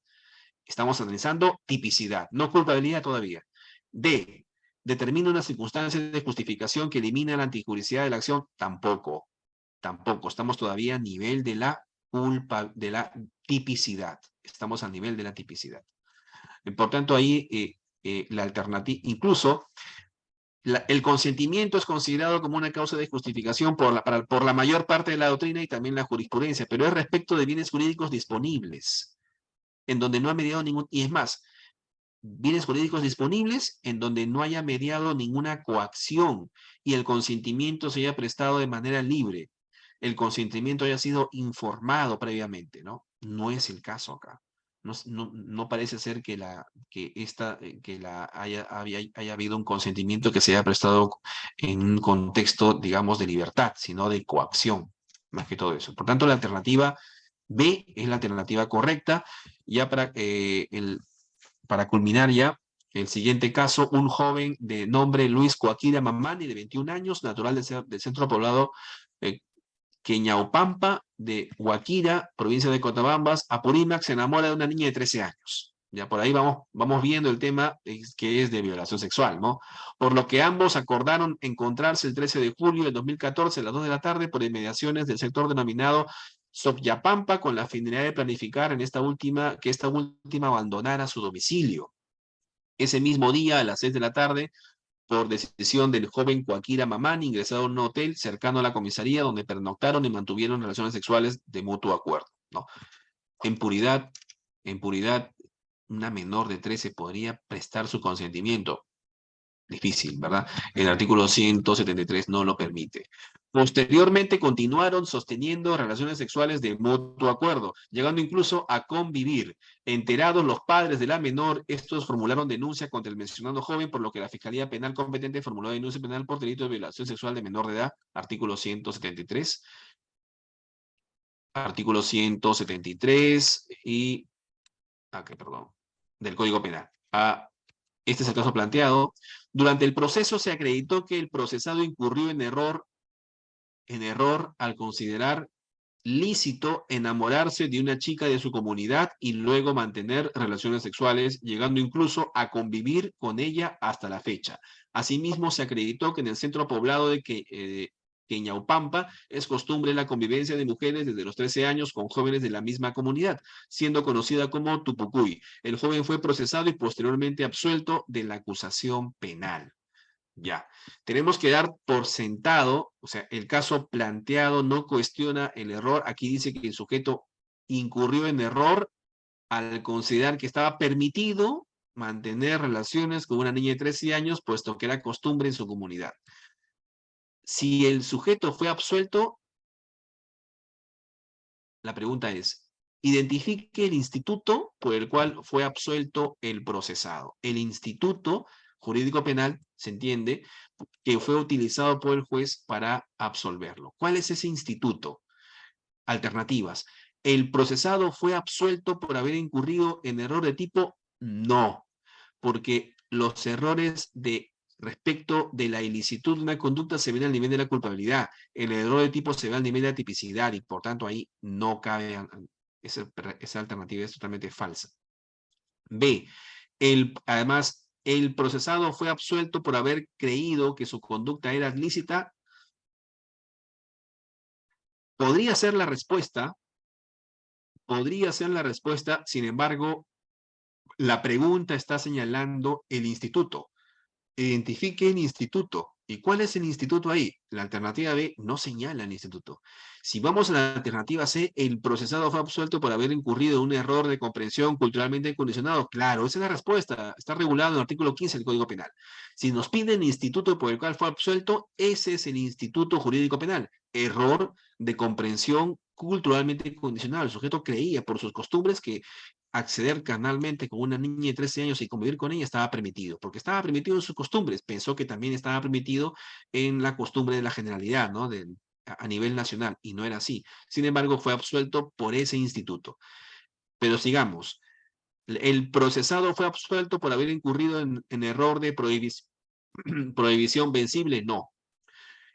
Estamos analizando tipicidad, no culpabilidad todavía. D. Determina una circunstancia de justificación que elimina la antijuricidad de la acción. Tampoco, tampoco. Estamos todavía a nivel de la de la tipicidad. Estamos a nivel de la tipicidad. Por tanto, ahí la alternativa, incluso el consentimiento es considerado como una causa de justificación por la mayor parte de la doctrina y también la jurisprudencia, pero es respecto de bienes jurídicos disponibles, en donde no ha mediado ningún, y es más, bienes jurídicos disponibles en donde no haya mediado ninguna coacción y el consentimiento se haya prestado de manera libre, el consentimiento haya sido informado previamente, ¿no? No es el caso acá. No parece ser que haya habido un consentimiento que se haya prestado en un contexto, digamos, de libertad, sino de coacción, más que todo eso. Por tanto, la alternativa B es la alternativa correcta. Ya para culminar ya, el siguiente caso, un joven de nombre Luis Coaquira Mamani, de 21 años, natural del centro poblado eh, Queñaupampa, de Huaquira, provincia de Cotabambas, Apurímac, se enamora de una niña de 13 años. Ya por ahí vamos viendo el tema que es de violación sexual, ¿no? Por lo que ambos acordaron encontrarse el 13 de julio del 2014 a las 2 de la tarde por inmediaciones del sector denominado Socyapampa con la finalidad de planificar que esta última abandonara su domicilio. Ese mismo día, a las 6 de la tarde, por decisión del joven Coaquira Mamani, ingresado a un hotel cercano a la comisaría donde pernoctaron y mantuvieron relaciones sexuales de mutuo acuerdo, ¿no? En puridad, en puridad, una menor de 13 podría prestar su consentimiento. Difícil, ¿verdad? El artículo 173 no lo permite. Posteriormente continuaron sosteniendo relaciones sexuales de mutuo acuerdo, llegando incluso a convivir. Enterados los padres de la menor, estos formularon denuncia contra el mencionado joven, por lo que la Fiscalía Penal competente formuló denuncia penal por delito de violación sexual de menor de edad, artículo 173. Artículo 173 y... perdón. Del Código Penal. Este es el caso planteado. Durante el proceso se acreditó que el procesado incurrió en error al considerar lícito enamorarse de una chica de su comunidad y luego mantener relaciones sexuales, llegando incluso a convivir con ella hasta la fecha. Asimismo, se acreditó que en el centro poblado de Queñaupampa es costumbre la convivencia de mujeres desde los 13 años con jóvenes de la misma comunidad, siendo conocida como Tupucuy. El joven fue procesado y posteriormente absuelto de la acusación penal. Ya, tenemos que dar por sentado, o sea, el caso planteado no cuestiona el error. Aquí dice que el sujeto incurrió en error al considerar que estaba permitido mantener relaciones con una niña de 13 años, puesto que era costumbre en su comunidad. Si el sujeto fue absuelto, la pregunta es, identifique el instituto por el cual fue absuelto el procesado. El instituto jurídico penal, se entiende, que fue utilizado por el juez para absolverlo. ¿Cuál es ese instituto? Alternativas. ¿El procesado fue absuelto por haber incurrido en error de tipo? No, porque los errores respecto de la ilicitud de una conducta se ven al nivel de la culpabilidad. El error de tipo se ve al nivel de la tipicidad y por tanto ahí no cabe, esa alternativa es totalmente falsa. B, además, el procesado fue absuelto por haber creído que su conducta era lícita. Podría ser la respuesta, sin embargo, la pregunta está señalando el instituto. Identifique el instituto. ¿Y cuál es el instituto ahí? La alternativa B no señala el instituto. Si vamos a la alternativa C, el procesado fue absuelto por haber incurrido en un error de comprensión culturalmente condicionado. Claro, esa es la respuesta. Está regulado en el artículo 15 del Código Penal. Si nos piden el instituto por el cual fue absuelto, ese es el instituto jurídico penal. Error de comprensión culturalmente condicionado. El sujeto creía por sus costumbres que acceder carnalmente con una niña de 13 años y convivir con ella estaba permitido, porque estaba permitido en sus costumbres. Pensó que también estaba permitido en la costumbre de la generalidad, ¿no? A nivel nacional, y no era así. Sin embargo, fue absuelto por ese instituto. Pero sigamos. El procesado fue absuelto por haber incurrido en error de prohibición vencible. No.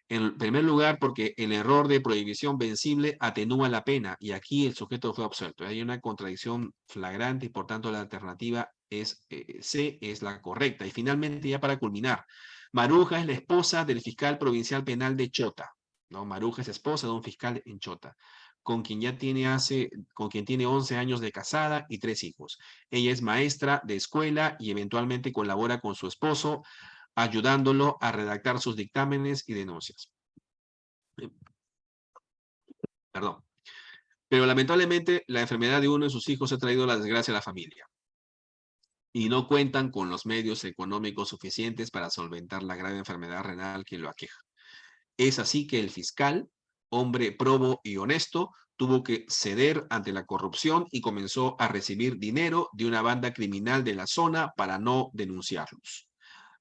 En primer lugar, porque el error de prohibición vencible atenúa la pena y aquí el sujeto fue absuelto. Hay una contradicción flagrante y por tanto la alternativa es C, es la correcta. Y finalmente, ya para culminar, Maruja es la esposa del fiscal provincial penal de Chota, ¿no? Maruja es esposa de un fiscal en Chota, con quien tiene 11 años de casada y 3 hijos. Ella es maestra de escuela y eventualmente colabora con su esposo ayudándolo a redactar sus dictámenes y denuncias. Perdón. Pero lamentablemente la enfermedad de uno de sus hijos ha traído la desgracia a la familia y no cuentan con los medios económicos suficientes para solventar la grave enfermedad renal que lo aqueja. Es así que el fiscal, hombre probo y honesto, tuvo que ceder ante la corrupción y comenzó a recibir dinero de una banda criminal de la zona para no denunciarlos,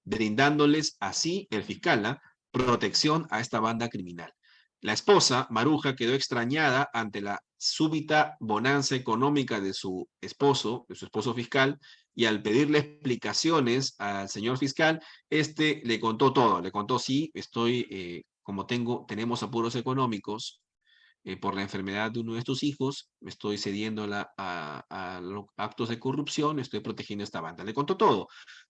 brindándoles así el fiscal protección a esta banda criminal. La esposa, Maruja, quedó extrañada ante la súbita bonanza económica de su esposo fiscal, y al pedirle explicaciones al señor fiscal, este le contó todo, le contó, sí, como tenemos apuros económicos, por la enfermedad de uno de estos hijos, me estoy cediendo a los actos de corrupción, estoy protegiendo a esta banda. Le contó todo.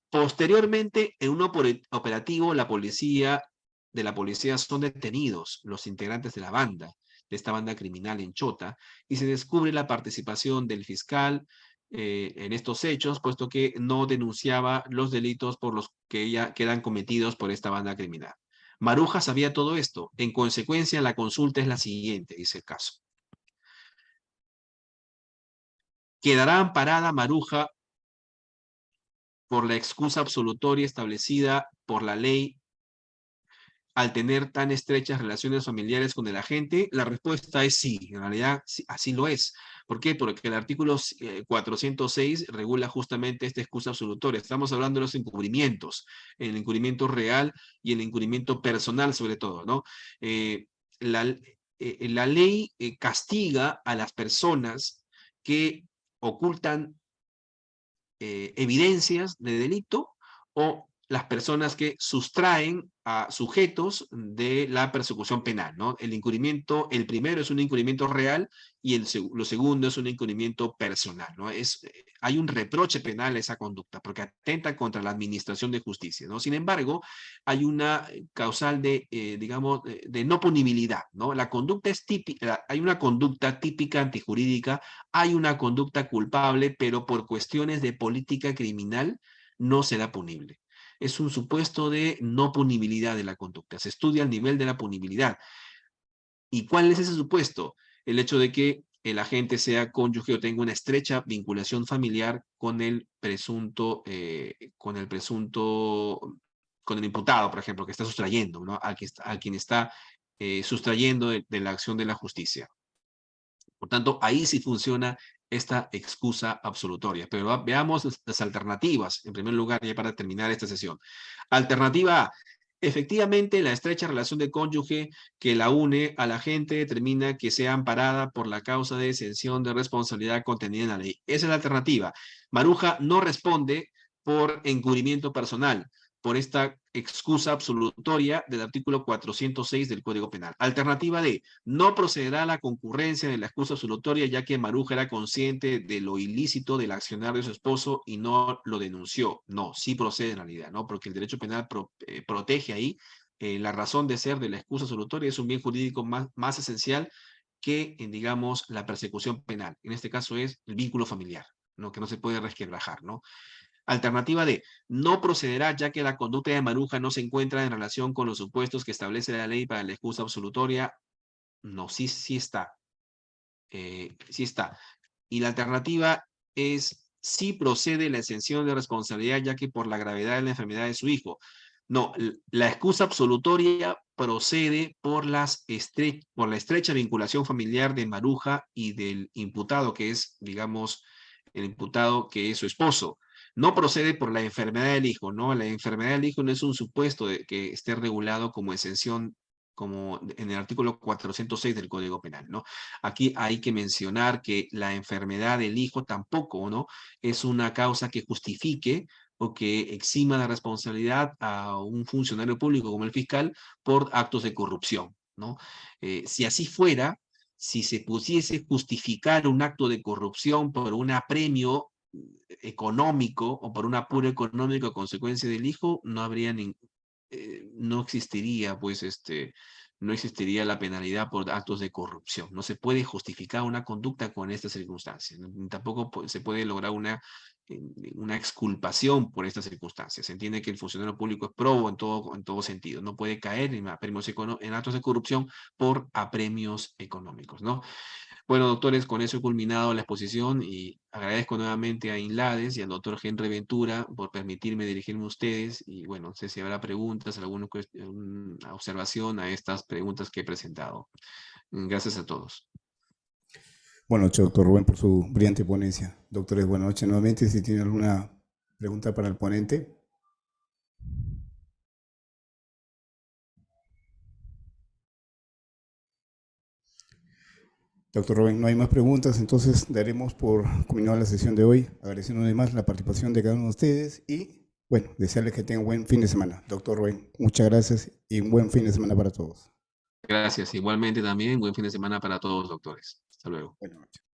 Posteriormente, en un operativo, de la policía son detenidos los integrantes de la banda, de esta banda criminal en Chota, y se descubre la participación del fiscal en estos hechos, puesto que no denunciaba los delitos por los que ya quedan cometidos por esta banda criminal. Maruja sabía todo esto. En consecuencia, la consulta es la siguiente, dice el caso. ¿Quedará amparada Maruja por la excusa absolutoria establecida por la ley al tener tan estrechas relaciones familiares con el agente? La respuesta es sí, en realidad sí, así lo es. ¿Por qué? Porque el artículo 406 regula justamente esta excusa absolutoria. Estamos hablando de los encubrimientos, el encubrimiento real y el encubrimiento personal sobre todo, ¿no? La, la ley castiga a las personas que ocultan evidencias de delito o las personas que sustraen a sujetos de la persecución penal, ¿no? El primero es un incumplimiento real y lo segundo es un incumplimiento personal, ¿no? Hay un reproche penal a esa conducta porque atenta contra la administración de justicia, ¿no? Sin embargo, hay una causal digamos, de no punibilidad, ¿no? La conducta es típica, hay una conducta típica antijurídica, hay una conducta culpable, pero por cuestiones de política criminal no será punible. Es un supuesto de no punibilidad de la conducta. Se estudia el nivel de la punibilidad. ¿Y cuál es ese supuesto? El hecho de que el agente sea cónyuge o tenga una estrecha vinculación familiar con el presunto, con el imputado, por ejemplo, que está sustrayendo, ¿no? A quien está sustrayendo de la acción de la justicia. Por tanto, ahí sí funciona esta excusa absolutoria. Pero veamos las alternativas, en primer lugar, ya para terminar esta sesión. Alternativa A. Efectivamente, la estrecha relación de cónyuge que la une a la gente determina que sea amparada por la causa de exención de responsabilidad contenida en la ley. Esa es la alternativa. Maruja no responde por encubrimiento personal, por esta excusa absolutoria del artículo 406 del Código Penal. Alternativa D. No procederá a la concurrencia de la excusa absolutoria, ya que Maruja era consciente de lo ilícito del accionar de su esposo y no lo denunció. No, sí procede en realidad, ¿no? Porque el derecho penal protege ahí la razón de ser de la excusa absolutoria, es un bien jurídico más esencial que, digamos, la persecución penal. En este caso es el vínculo familiar, ¿no? Que no se puede resquebrajar, ¿no? Alternativa D. No procederá ya que la conducta de Maruja no se encuentra en relación con los supuestos que establece la ley para la excusa absolutoria. No, sí está. Sí está. Y la alternativa es sí procede la exención de responsabilidad ya que por la gravedad de la enfermedad de su hijo. No, la excusa absolutoria procede por la estrecha vinculación familiar de Maruja y del imputado, que es, digamos, el imputado que es su esposo. No procede por la enfermedad del hijo, ¿no? La enfermedad del hijo no es un supuesto de que esté regulado como exención, como en el artículo 406 del Código Penal, ¿no? Aquí hay que mencionar que la enfermedad del hijo tampoco, ¿no? Es una causa que justifique o que exima de responsabilidad a un funcionario público como el fiscal por actos de corrupción, ¿no? Si así fuera, si se pudiese justificar un acto de corrupción por un apremio económico o por un apuro económico a consecuencia del hijo, no habría no existiría, pues, no existiría la penalidad por actos de corrupción. No se puede justificar una conducta con estas circunstancias. Tampoco se puede lograr eh, una exculpación por estas circunstancias. Se entiende que el funcionario público es probo en todo sentido. No puede caer en en actos de corrupción por apremios económicos, ¿no? Bueno, doctores, con eso he culminado la exposición y agradezco nuevamente a INLADES y al doctor Henry Ventura por permitirme dirigirme a ustedes y bueno, no sé si habrá preguntas, alguna observación a estas preguntas que he presentado. Gracias a todos. Buenas noches, doctor Rubén, por su brillante ponencia. Doctores, buenas noches nuevamente. Si tiene alguna pregunta para el ponente. Doctor Rubén, no hay más preguntas, entonces daremos por culminada la sesión de hoy, agradeciendo además la participación de cada uno de ustedes y, bueno, desearles que tengan un buen fin de semana. Doctor Rubén, muchas gracias y un buen fin de semana para todos. Gracias. Igualmente también, buen fin de semana para todos, doctores. Hasta luego. Buenas noches.